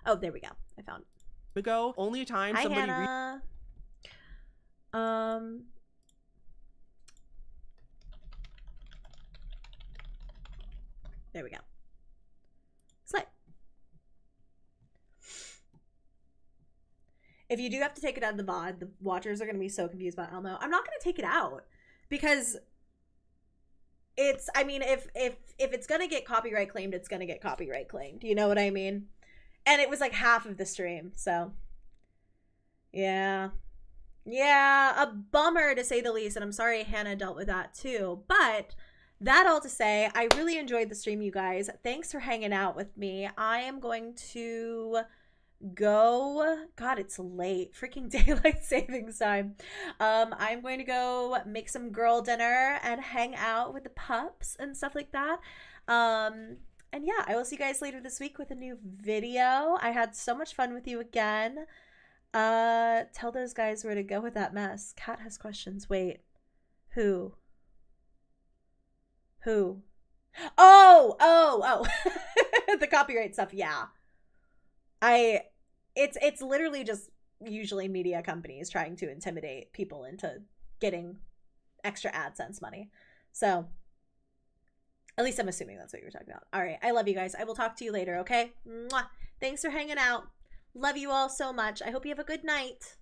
Oh, there we go. I found it. ago. Only a time Hi, somebody Hannah. There we go. Slay. If you do have to take it out of the VOD, the watchers are going to be so confused about Elmo. I'm not going to take it out because it's, I mean, if it's going to get copyright claimed, it's going to get copyright claimed. You know what I mean? And it was like half of the stream, so yeah. Yeah, a bummer to say the least, and I'm sorry Hannah dealt with that too. But that all to say, I really enjoyed the stream, you guys. Thanks for hanging out with me. I am going to go. God, it's late. Freaking daylight savings time. I'm going to go make some girl dinner and hang out with the pups and stuff like that. And yeah, I will see you guys later this week with a new video. I had so much fun with you again. Tell those guys where to go with that mess. Kat has questions. Wait. Who? Oh. The copyright stuff. Yeah. It's literally just usually media companies trying to intimidate people into getting extra AdSense money. So at least I'm assuming that's what you were talking about. All right. I love you guys. I will talk to you later. Okay. Mwah. Thanks for hanging out. Love you all so much. I hope you have a good night.